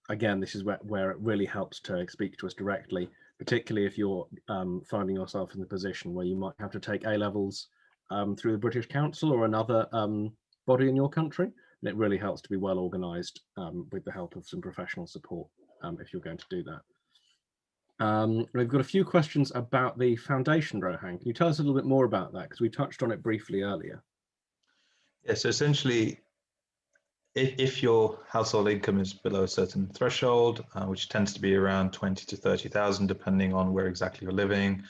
Again, this is where it really helps to speak to us directly, particularly if you're finding yourself in the position where you might have to take A-levels through the British Council or another body in your country. And it really helps to be well organised with the help of some professional support if you're going to do that. We've got a few questions about the foundation, Rohan. Can you tell us a little bit more about that? Because we touched on it briefly earlier. Yeah, so essentially, if your household income is below a certain threshold, which tends to be around 20 to 30,000, depending on where exactly you're living,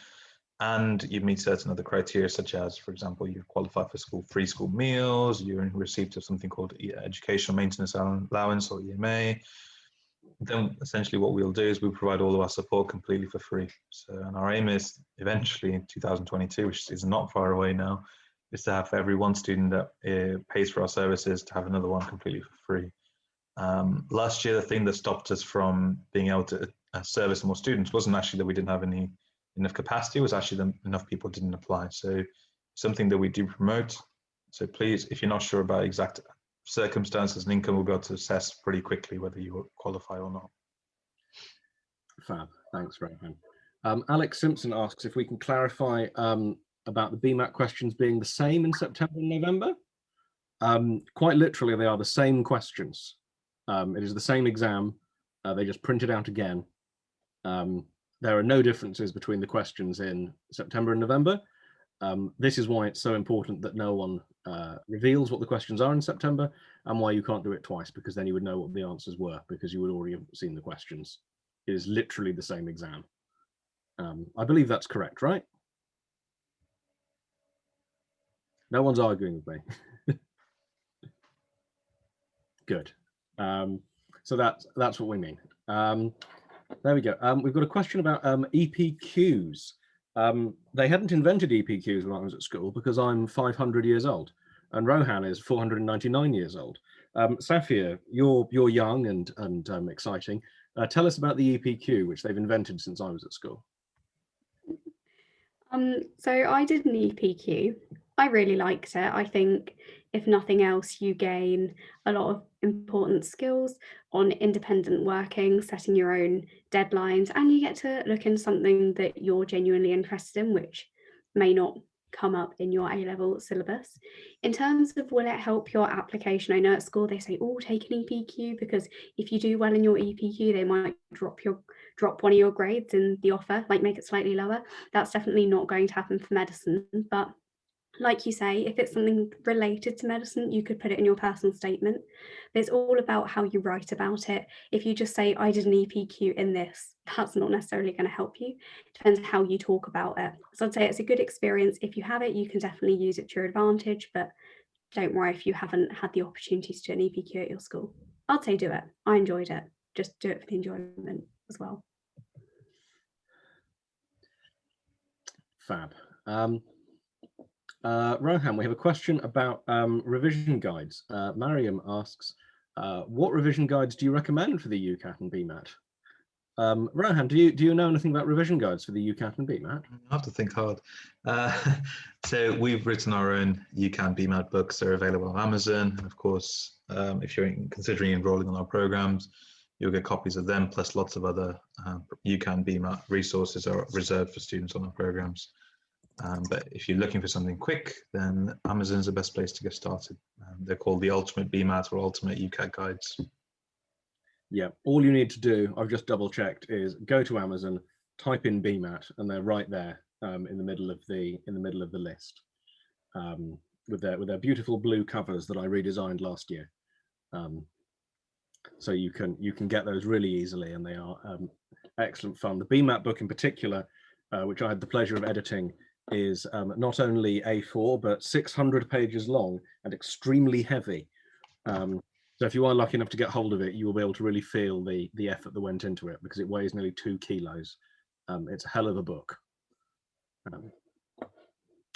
and you meet certain other criteria, such as, for example, you qualify for free school meals, you're in receipt of something called Educational Maintenance Allowance, or EMA, then essentially what we'll do is we'll provide all of our support completely for free. So, and our aim is eventually in 2022, which is not far away now, is to have for every one student that pays for our services to have another one completely for free. Last year, the thing that stopped us from being able to service more students wasn't actually that we didn't have enough capacity, it was actually that enough people didn't apply. So something that we do promote. So please, if you're not sure about exact circumstances and income, we'll be able to assess pretty quickly whether you qualify or not. Fab, thanks, Rohan. Alex Simpson asks if we can clarify about the BMAT questions being the same in September and November. Quite literally, they are the same questions. It is the same exam. They just print it out again. There are no differences between the questions in September and November. This is why it's so important that no one reveals what the questions are in September, and why you can't do it twice, because then you would know what the answers were, because you would already have seen the questions. It is literally the same exam. I believe that's correct, right? No one's arguing with me. Good. So that's what we mean. There we go. We've got a question about EPQs. They hadn't invented EPQs when I was at school, because I'm 500 years old, and Rohan is 499 years old. Safia, you're young and exciting. Tell us about the EPQ, which they've invented since I was at school. So I did an EPQ. I really liked it. I think if nothing else, you gain a lot of important skills on independent working, setting your own deadlines, and you get to look into something that you're genuinely interested in, which may not come up in your A-level syllabus. In terms of will it help your application, I know at school they say, oh, take an EPQ, because if you do well in your EPQ, they might drop one of your grades in the offer, like make it slightly lower. That's definitely not going to happen for medicine, but like you say, if it's something related to medicine, you could put it in your personal statement. But it's all about how you write about it. If you just say, I did an EPQ in this, that's not necessarily going to help you. It depends how you talk about it. So I'd say it's a good experience. If you have it, you can definitely use it to your advantage, but don't worry if you haven't had the opportunity to do an EPQ at your school. I'd say do it. I enjoyed it. Just do it for the enjoyment as well. Fab. Rohan, we have a question about revision guides. Mariam asks, what revision guides do you recommend for the UCAT and BMAT? Rohan, do you know anything about revision guides for the UCAT and BMAT? I have to think hard. So we've written our own UCAT and BMAT books. They're available on Amazon. And of course, if you're considering enrolling on our programs, you'll get copies of them, plus lots of other UCAT and BMAT resources are reserved for students on our programs. But if you're looking for something quick, then Amazon's the best place to get started. They're called the Ultimate BMAT or Ultimate UCAT Guides. Yeah, all you need to do, I've just double checked, is go to Amazon, type in BMAT, and they're right there in the middle of the list, with their beautiful blue covers that I redesigned last year. So you can get those really easily, and they are excellent fun. The BMAT book in particular, which I had the pleasure of editing, is not only A4 but 600 pages long and extremely heavy. So if you are lucky enough to get hold of it, you will be able to really feel the effort that went into it, because it weighs nearly 2 kilos. It's a hell of a book.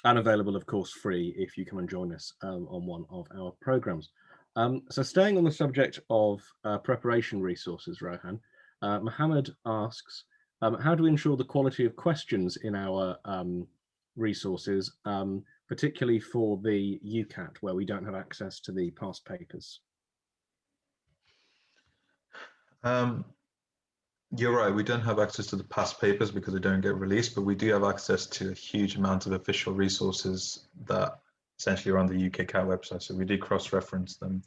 And available, of course, free if you come and join us on one of our programs. So staying on the subject of preparation resources, Rohan, Mohammed asks, How do we ensure the quality of questions in our resources, particularly for the UCAT, where we don't have access to the past papers? You're right, we don't have access to the past papers because they don't get released, but we do have access to a huge amount of official resources that essentially are on the UKCAT website. So we do cross-reference them.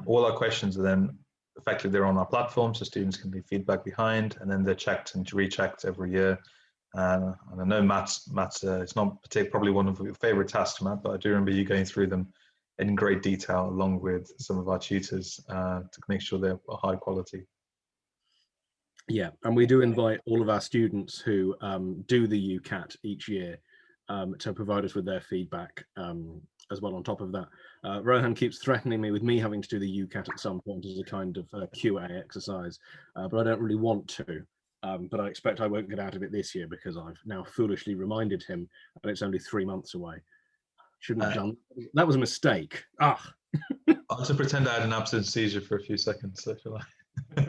All our questions are then effectively they're on our platform, so students can leave feedback behind, and then they're checked and rechecked every year. And I know Matt's it's not probably one of your favorite tasks, Matt, but I do remember you going through them in great detail along with some of our tutors to make sure they're high quality. Yeah, and we do invite all of our students who do the UCAT each year to provide us with their feedback as well on top of that. Rohan keeps threatening me with me having to do the UCAT at some point as a kind of QA exercise, but I don't really want to. But I expect I won't get out of it this year because I've now foolishly reminded him and it's only 3 months away. Shouldn't have done. That was a mistake. Ah. I'll just pretend I had an absolute seizure for a few seconds, so shall I?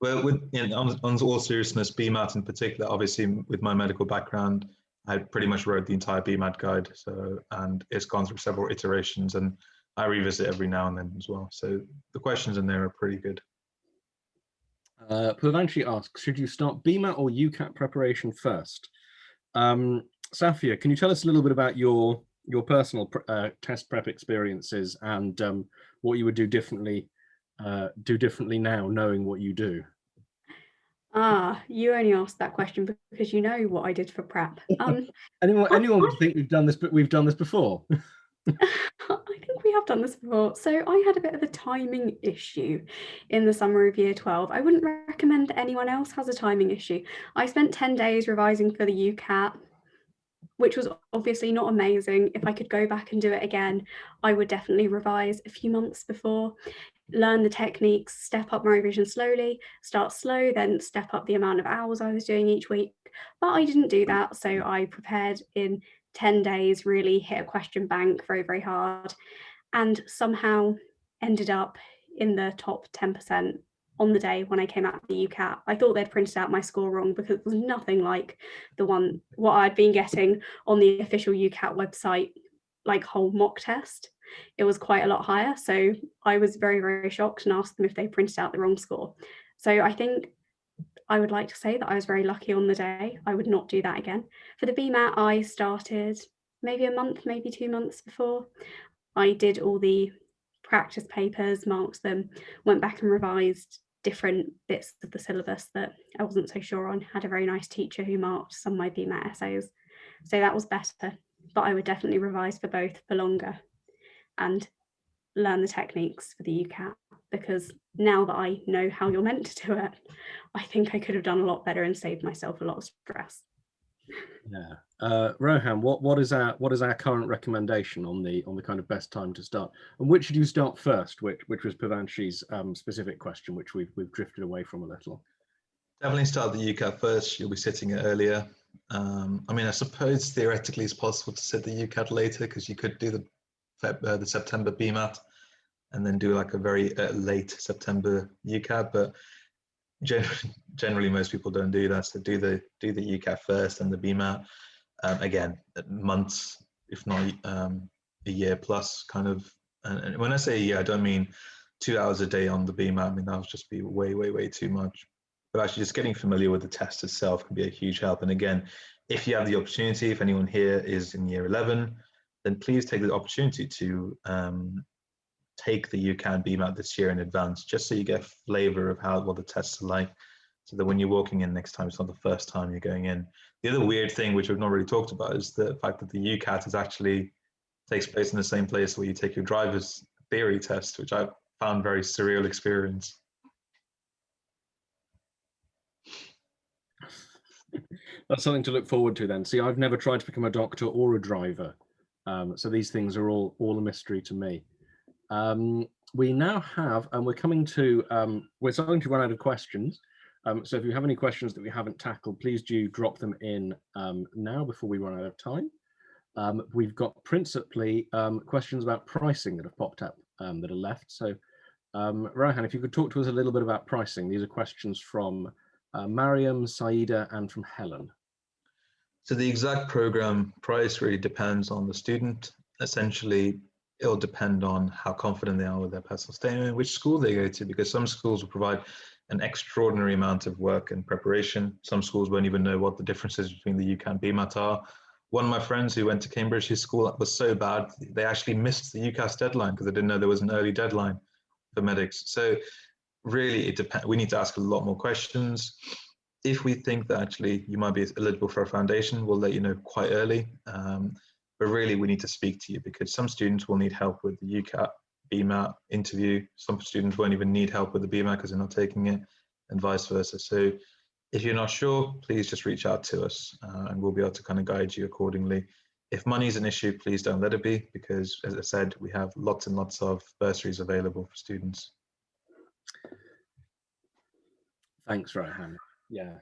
Well, on all seriousness, BMAT in particular, obviously with my medical background, I pretty much wrote the entire BMAT guide. So, and it's gone through several iterations and I revisit every now and then as well. So the questions in there are pretty good. Purvanshi asks, should you start BMAT or UCAT preparation first? Safia, can you tell us a little bit about your personal test prep experiences and what you would do differently now, knowing what you do? You only asked that question because you know what I did for prep. Anyone would think we've done this, but we've done this before. I think we have done this before. So I had a bit of a timing issue in the summer of year 12. I wouldn't recommend that anyone else has a timing issue. I spent 10 days revising for the UCAT, which was obviously not amazing. If I could go back and do it again, I would definitely revise a few months before, learn the techniques, step up my revision slowly, start slow, then step up the amount of hours I was doing each week. But I didn't do that. So I prepared in 10 days, really hit a question bank very, very hard, and somehow ended up in the top 10% on the day when I came out of the UCAT. I thought they'd printed out my score wrong because it was nothing like what I'd been getting on the official UCAT website, like whole mock test. It was quite a lot higher. So I was very, very shocked and asked them if they printed out the wrong score. So I think I would like to say that I was very lucky on the day. I would not do that again. For the BMAT, I started maybe a month, maybe 2 months before. I did all the practice papers, marked them, went back and revised different bits of the syllabus that I wasn't so sure on. Had a very nice teacher who marked some of my BMAT essays. So that was better, but I would definitely revise for both for longer and learn the techniques for the UCAT, because now that I know how you're meant to do it, I think I could have done a lot better and saved myself a lot of stress. Yeah, Rohan, what is our current recommendation on the kind of best time to start, and which should you start first? Which was Purvanshi's specific question, which we've drifted away from a little. Definitely start the UCAT first. You'll be sitting it earlier. I mean, I suppose theoretically it's possible to sit the UCAT later because you could do the September BMAT and then do like a very late September UCAT, but generally most people don't do that. So do the UCAT first and the BMAT. Again, months, if not a year plus, kind of. And when I say a year, I don't mean 2 hours a day on the BMAT. I mean that would just be way too much. But actually, just getting familiar with the test itself can be a huge help. And again, if you have the opportunity, if anyone here is in year 11, then please take the opportunity to take the UCAT BMAT this year in advance, just so you get a flavor of what the tests are like, so that when you're walking in next time, it's not the first time you're going in. The other weird thing, which we've not really talked about, is the fact that the UCAT takes place in the same place where you take your driver's theory test, which I found very surreal experience. That's something to look forward to then. See, I've never tried to become a doctor or a driver, so these things are all a mystery to me. We now have, and we're starting to run out of questions. So if you have any questions that we haven't tackled, please do drop them in now before we run out of time. We've got principally questions about pricing that have popped up that are left. So Rohan, if you could talk to us a little bit about pricing. These are questions from Mariam, Saida, and from Helen. So the exact program price really depends on the student. Essentially, it'll depend on how confident they are with their personal statement, which school they go to, because some schools will provide an extraordinary amount of work and preparation. Some schools won't even know what the differences between the UCAT and BMAT are. One of my friends who went to Cambridge, his school was so bad, they actually missed the UCAS deadline because they didn't know there was an early deadline for medics. So really, it depends. We need to ask a lot more questions. If we think that actually you might be eligible for a foundation, we'll let you know quite early. But really, we need to speak to you because some students will need help with the UCAT, BMAT interview. Some students won't even need help with the BMAT because they're not taking it, and vice versa. So if you're not sure, please just reach out to us and we'll be able to kind of guide you accordingly. If money is an issue, please don't let it be because, as I said, we have lots and lots of bursaries available for students. Thanks, Rohan. Yeah.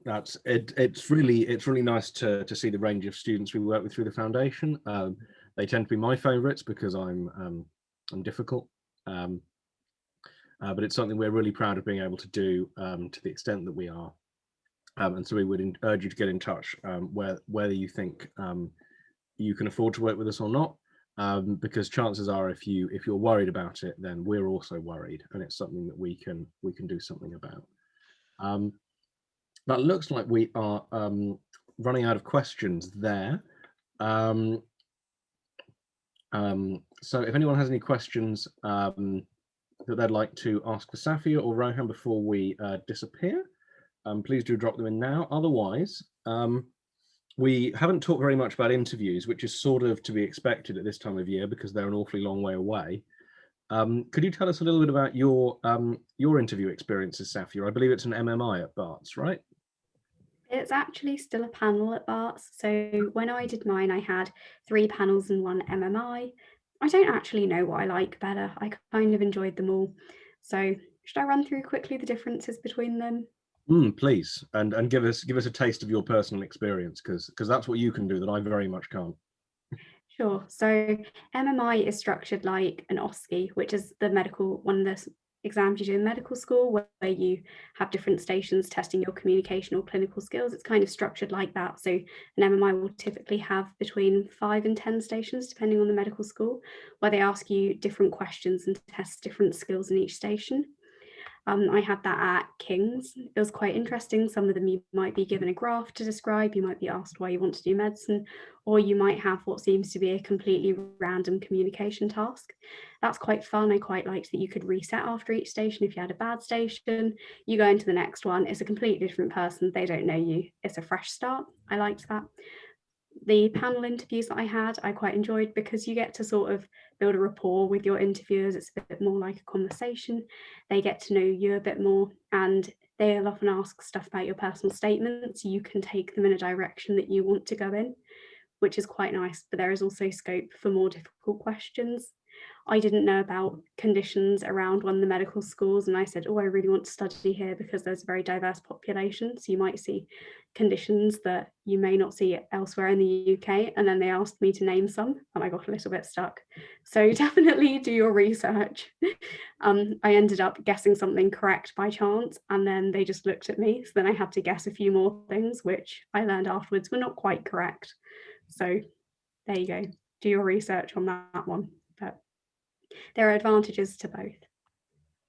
That's it. It's really nice to see the range of students we work with through the foundation. They tend to be my favourites because I'm difficult, but it's something we're really proud of being able to do to the extent that we are. And so we would urge you to get in touch whether you think you can afford to work with us or not, because chances are if you're worried about it, then we're also worried, and it's something that we can do something about. That looks like we are running out of questions there. So if anyone has any questions that they'd like to ask for Safia or Rohan before we disappear, please do drop them in now. Otherwise, we haven't talked very much about interviews, which is sort of to be expected at this time of year because they're an awfully long way away. Could you tell us a little bit about your interview experiences, Safia? I believe it's an MMI at Barts, right? It's actually still a panel at Barts. So when I did mine, I had 3 panels and 1 MMI. I don't actually know what I like better. I kind of enjoyed them all. So should I run through quickly the differences between them? Please, and give us a taste of your personal experience, because that's what you can do that I very much can't. Sure. So MMI is structured like an OSCE, which is one of the exams you do in medical school, where you have different stations testing your communication or clinical skills. It's kind of structured like that. So an MMI will typically have between 5 and 10 stations, depending on the medical school, where they ask you different questions and test different skills in each station. I had that at King's. It was quite interesting. Some of them you might be given a graph to describe, you might be asked why you want to do medicine, or you might have what seems to be a completely random communication task. That's quite fun. I quite liked that you could reset after each station. If you had a bad station, you go into the next one. It's a completely different person. They don't know you. It's a fresh start. I liked that. The panel interviews that I had, I quite enjoyed because you get to sort of build a rapport with your interviewers. It's a bit more like a conversation. They get to know you a bit more, and they'll often ask stuff about your personal statements. You can take them in a direction that you want to go in, which is quite nice, but there is also scope for more difficult questions. I didn't know about conditions around one of the medical schools, and I said, oh, I really want to study here because there's a very diverse population. So you might see conditions that you may not see elsewhere in the UK. And then they asked me to name some, and I got a little bit stuck. So definitely do your research. I ended up guessing something correct by chance, and then they just looked at me. So then I had to guess a few more things, which I learned afterwards were not quite correct. So there you go. Do your research on that one. But there are advantages to both,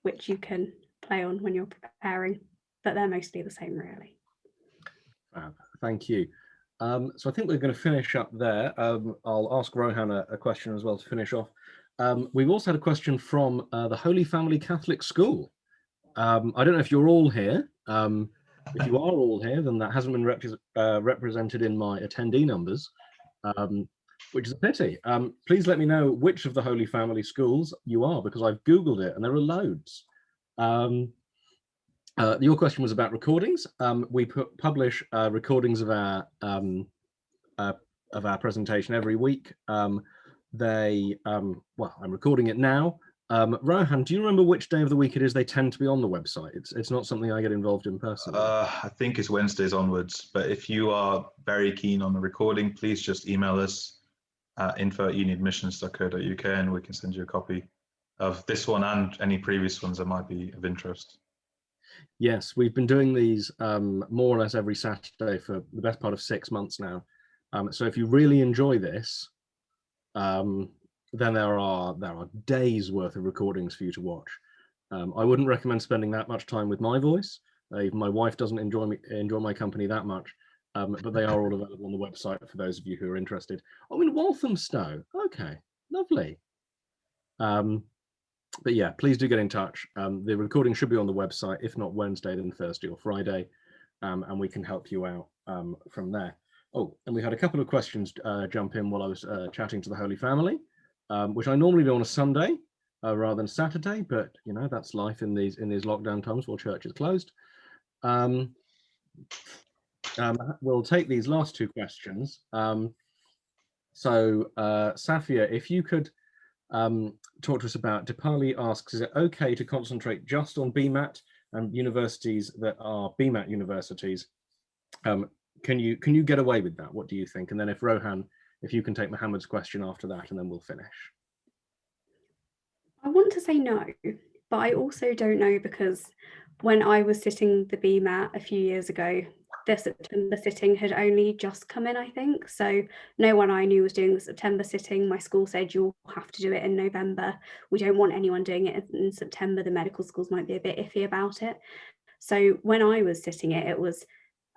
which you can play on when you're preparing, but they're mostly the same, really. Thank you. So I think we're going to finish up there. I'll ask Rohan a question as well to finish off. We've also had a question from the Holy Family Catholic School. I don't know if you're all here. If you are all here, then that hasn't been represented in my attendee numbers, which is a pity. Please let me know which of the Holy Family schools you are, because I've Googled it and there are loads. Your question was about recordings. We publish recordings of our presentation every week. Well, I'm recording it now. Rohan, do you remember which day of the week it is they tend to be on the website? It's not something I get involved in personally. I think it's Wednesdays onwards, but if you are very keen on the recording, please just email us at info@uniadmissions.co.uk and we can send you a copy of this one and any previous ones that might be of interest. Yes, we've been doing these more or less every Saturday for the best part of 6 months now. So if you really enjoy this, then there are days worth of recordings for you to watch. I wouldn't recommend spending that much time with my voice. Even my wife doesn't enjoy my company that much. But they are all available on the website for those of you who are interested. Oh, in Walthamstow. Okay, lovely. But yeah, please do get in touch. The recording should be on the website, if not Wednesday, then Thursday or Friday, and we can help you out from there. Oh, and we had a couple of questions jump in while I was chatting to the Holy Family, which I normally do on a Sunday rather than Saturday, but you know, that's life in these lockdown times while church is closed. We'll take these last two questions. So Safia, if you could talk to us about, Dipali asks, is it okay to concentrate just on BMAT and universities that are BMAT universities? Can you get away with that? What do you think? And then if Rohan, if you can take Mohammed's question after that, and then we'll finish. I want to say no, but I also don't know, because when I was sitting the BMAT a few years ago, the September sitting had only just come in, I think. So no one I knew was doing the September sitting. My school said you'll have to do it in November. We don't want anyone doing it in September. The medical schools might be a bit iffy about it. So when I was sitting it, it was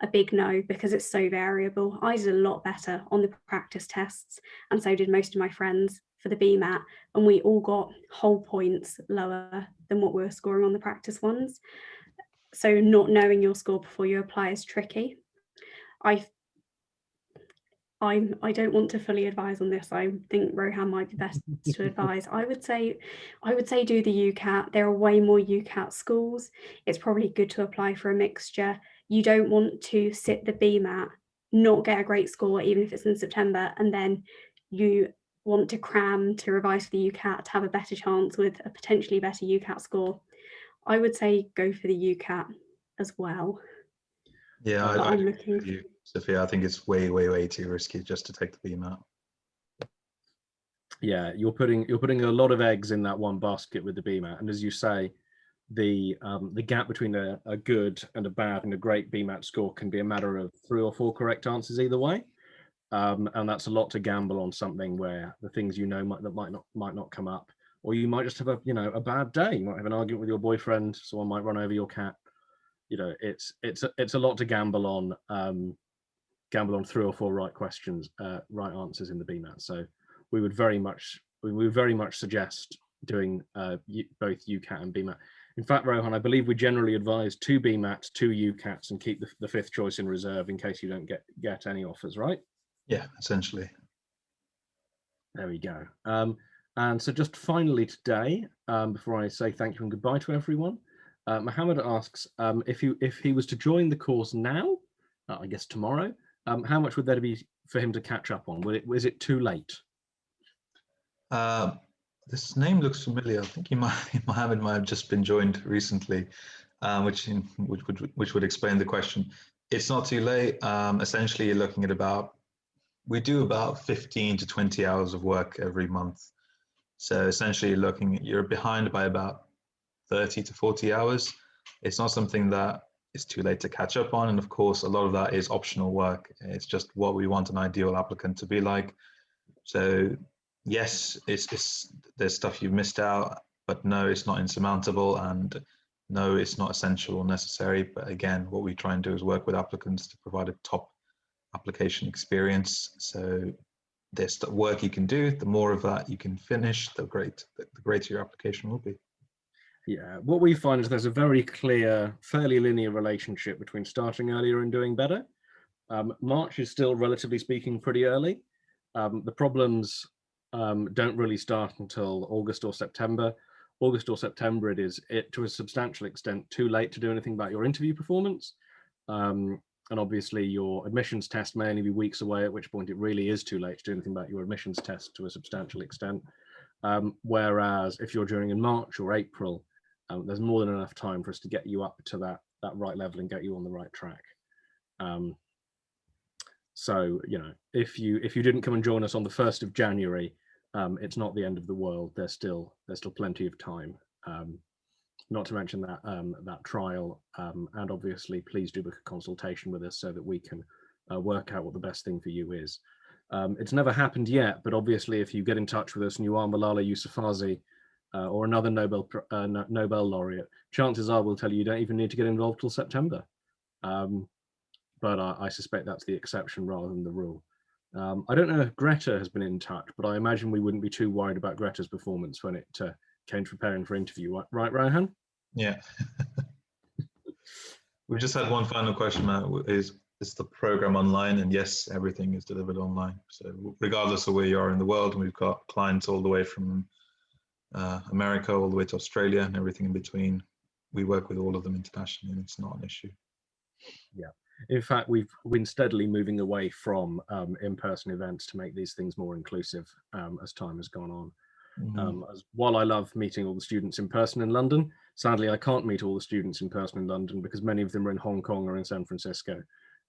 a big no, because it's so variable. I did a lot better on the practice tests, and so did most of my friends for the BMAT, and we all got whole points lower than what we were scoring on the practice ones. So not knowing your score before you apply is tricky. I don't want to fully advise on this. I think Rohan might be best to advise. I would say do the UCAT. There are way more UCAT schools. It's probably good to apply for a mixture. You don't want to sit the BMAT, not get a great score, even if it's in September, and then you want to cram to revise for the UCAT to have a better chance with a potentially better UCAT score. I would say go for the UCAT as well. Yeah, I'm looking with you, Sophia. I think it's way too risky just to take the BMAT. Yeah, you're putting a lot of eggs in that one basket with the BMAT, and as you say, the gap between a good and a bad and a great BMAT score can be a matter of 3 or 4 correct answers either way, and that's a lot to gamble on something where the things might not come up, or you might just have a bad day. You might have an argument with your boyfriend, someone might run over your cat. It's a lot to gamble on 3 or 4 right questions, right answers in the BMAT. So we would very much suggest doing both UCAT and BMAT. In fact, Rohan, I believe we generally advise 2 BMATs, 2 UCATs, and keep the 5th choice in reserve in case you don't get any offers, right? Yeah, essentially. There we go. And so just finally today, before I say thank you and goodbye to everyone, Mohammed asks if he was to join the course now, I guess tomorrow, how much would there be for him to catch up on? Is it too late? This name looks familiar. I think Mohammed might have just been joined recently, which would explain the question. It's not too late. Essentially, you're looking at we do about 15 to 20 hours of work every month. So essentially, you're behind by about 30 to 40 hours. It's not something that is too late to catch up on. And of course, a lot of that is optional work. It's just what we want an ideal applicant to be like. So yes, there's stuff you've missed out, but no, it's not insurmountable, and no, it's not essential or necessary. But again, what we try and do is work with applicants to provide a top application experience. So there's the work you can do, the more of that you can finish, the greater your application will be. Yeah, what we find is there's a very clear, fairly linear relationship between starting earlier and doing better. March is still, relatively speaking, pretty early. The problems don't really start until August or September. August or September, it is to a substantial extent too late to do anything about your interview performance. And obviously your admissions test may only be weeks away, at which point it really is too late to do anything about your admissions test to a substantial extent. Whereas if you're during in March or April, there's more than enough time for us to get you up to that right level and get you on the right track. So, if you didn't come and join us on the 1st of January, it's not the end of the world. There's still plenty of time. not to mention that that trial, and obviously please do book a consultation with us so that we can work out what the best thing for you is. It's never happened yet, but obviously if you get in touch with us and you are Malala Yousafzai or another Nobel laureate, chances are we'll tell you you don't even need to get involved till September. But I suspect that's the exception rather than the rule. I don't know if Greta has been in touch, but I imagine we wouldn't be too worried about Greta's performance when it came to preparing for interview. Right, Rohan? Yeah. We've just had one final question, Matt. Is the program online? And yes, everything is delivered online. So regardless of where you are in the world, and we've got clients all the way from America all the way to Australia and everything in between. We work with all of them internationally, and it's not an issue. Yeah. In fact, we've been steadily moving away from in-person events to make these things more inclusive as time has gone on. While I love meeting all the students in person in London, sadly I can't meet all the students in person in London because many of them are in Hong Kong or in San Francisco,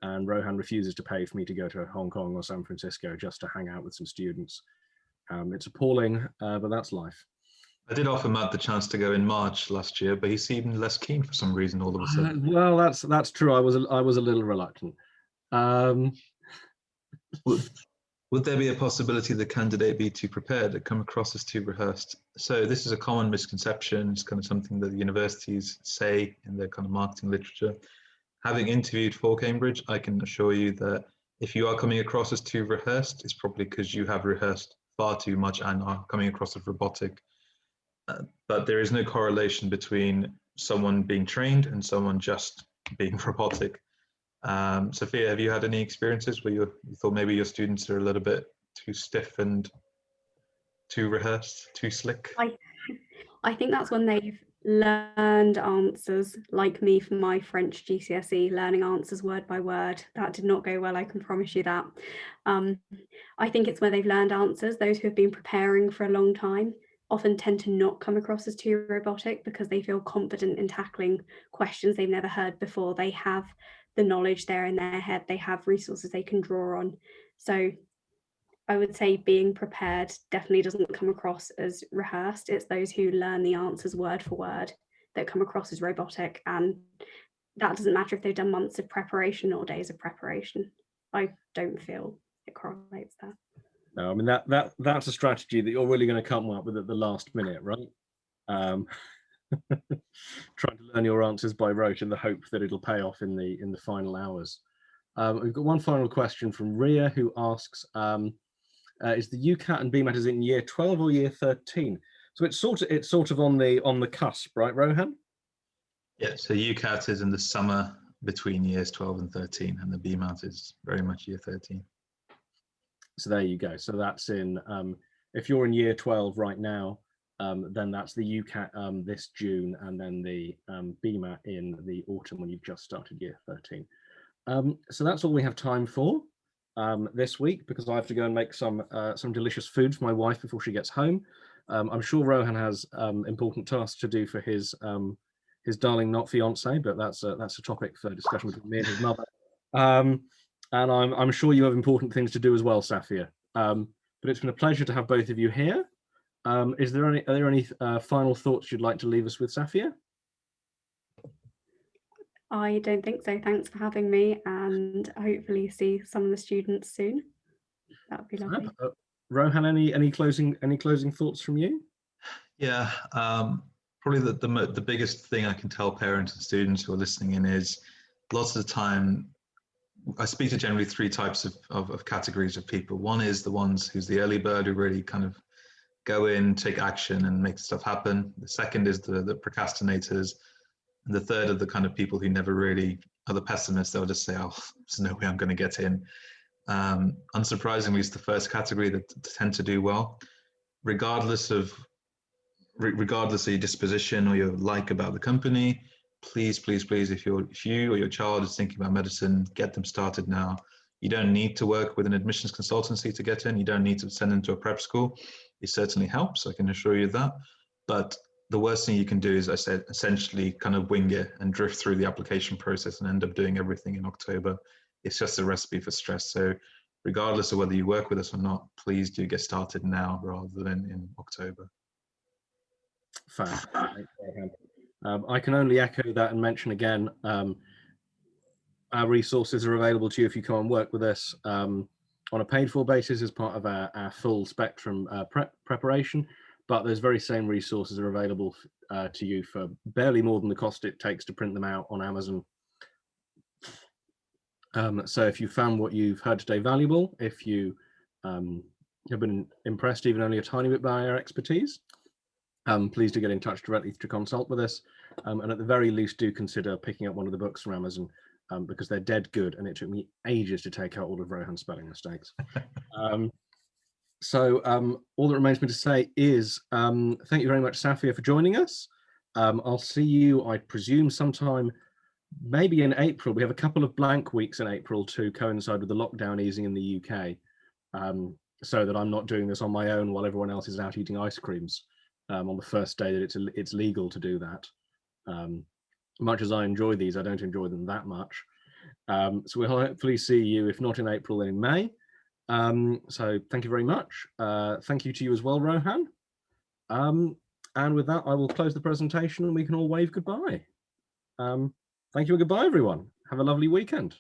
and Rohan refuses to pay for me to go to Hong Kong or San Francisco just to hang out with some students. It's appalling, but that's life. I did offer Matt the chance to go in March last year, but he seemed less keen for some reason all of a sudden. Well, that's true. I was a little reluctant. Would there be a possibility the candidate be too prepared, come across as too rehearsed? So this is a common misconception. It's kind of something that the universities say in their kind of marketing literature. Having interviewed for Cambridge, I can assure you that if you are coming across as too rehearsed, it's probably because you have rehearsed far too much and are coming across as robotic. But there is no correlation between someone being trained and someone just being robotic. Sophia, have you had any experiences where you thought maybe your students are a little bit too stiff and too rehearsed, too slick? I think that's when they've learned answers, like me for my French GCSE, learning answers word by word. That did not go well, I can promise you that. I think it's where they've learned answers. Those who have been preparing for a long time often tend to not come across as too robotic because they feel confident in tackling questions they've never heard before. They have the knowledge there in their head. They have resources they can draw on. So I would say being prepared definitely doesn't come across as rehearsed. It's those who learn the answers word for word that come across as robotic. And that doesn't matter if they've done months of preparation or days of preparation. I don't feel it correlates there. No, I mean that's a strategy that you're really going to come up with at the last minute, right? Trying to learn your answers by rote in the hope that it'll pay off in the final hours. We've got one final question from Ria, who asks, is the UCAT and BMAT is in year 12 or year 13? So it's sort of on the cusp, right, Rohan? Yeah, so UCAT is in the summer between years 12 and 13, and the BMAT is very much year 13. So there you go. So that's in, if you're in year 12 right now, then that's the UCAT this June, and then the BMAT in the autumn when you've just started year 13. So that's all we have time for this week, because I have to go and make some delicious food for my wife before she gets home. I'm sure Rohan has important tasks to do for his darling not fiance, but that's a topic for discussion between me and his mother. And I'm sure you have important things to do as well, Safia. But it's been a pleasure to have both of you here. Are there any final thoughts you'd like to leave us with, Safia? I don't think so. Thanks for having me, and hopefully see some of the students soon. That would be lovely. Rohan, any closing thoughts from you? Yeah, probably the biggest thing I can tell parents and students who are listening in is lots of the time I speak to generally three types of categories of people. One is the ones who's the early bird who really kind of go in, take action and make stuff happen. The second is the procrastinators. And the third are the kind of people who never really are the pessimists. They'll just say, oh, there's no way I'm going to get in. Unsurprisingly, it's the first category that tend to do well, regardless of your disposition or your like about the company. Please, if you or your child is thinking about medicine, get them started now. You don't need to work with an admissions consultancy to get in. You don't need to send them to a prep school. It certainly helps, I can assure you that. But the worst thing you can do is, I said, essentially kind of wing it and drift through the application process and end up doing everything in October. It's just a recipe for stress. So regardless of whether you work with us or not, please do get started now rather than in October. Fab. I can only echo that and mention again, our resources are available to you if you come and work with us on a paid-for basis as part of our full spectrum preparation, but those very same resources are available to you for barely more than the cost it takes to print them out on Amazon. So if you found what you've heard today valuable, if you have been impressed even only a tiny bit by our expertise, please do get in touch directly to consult with us, and at the very least do consider picking up one of the books from Amazon, because they're dead good and it took me ages to take out all of Rohan's spelling mistakes. So all that remains me to say is thank you very much, Safia, for joining us. I'll see you, I presume, sometime maybe in April. We have a couple of blank weeks in April to coincide with the lockdown easing in the UK, so that I'm not doing this on my own while everyone else is out eating ice creams on the first day that it's legal to do that. Much as I enjoy these, I don't enjoy them that much. So we'll hopefully see you, if not in April, then in May. So thank you very much. Thank you to you as well, Rohan. And with that, I will close the presentation and we can all wave goodbye. Thank you and goodbye, everyone. Have a lovely weekend.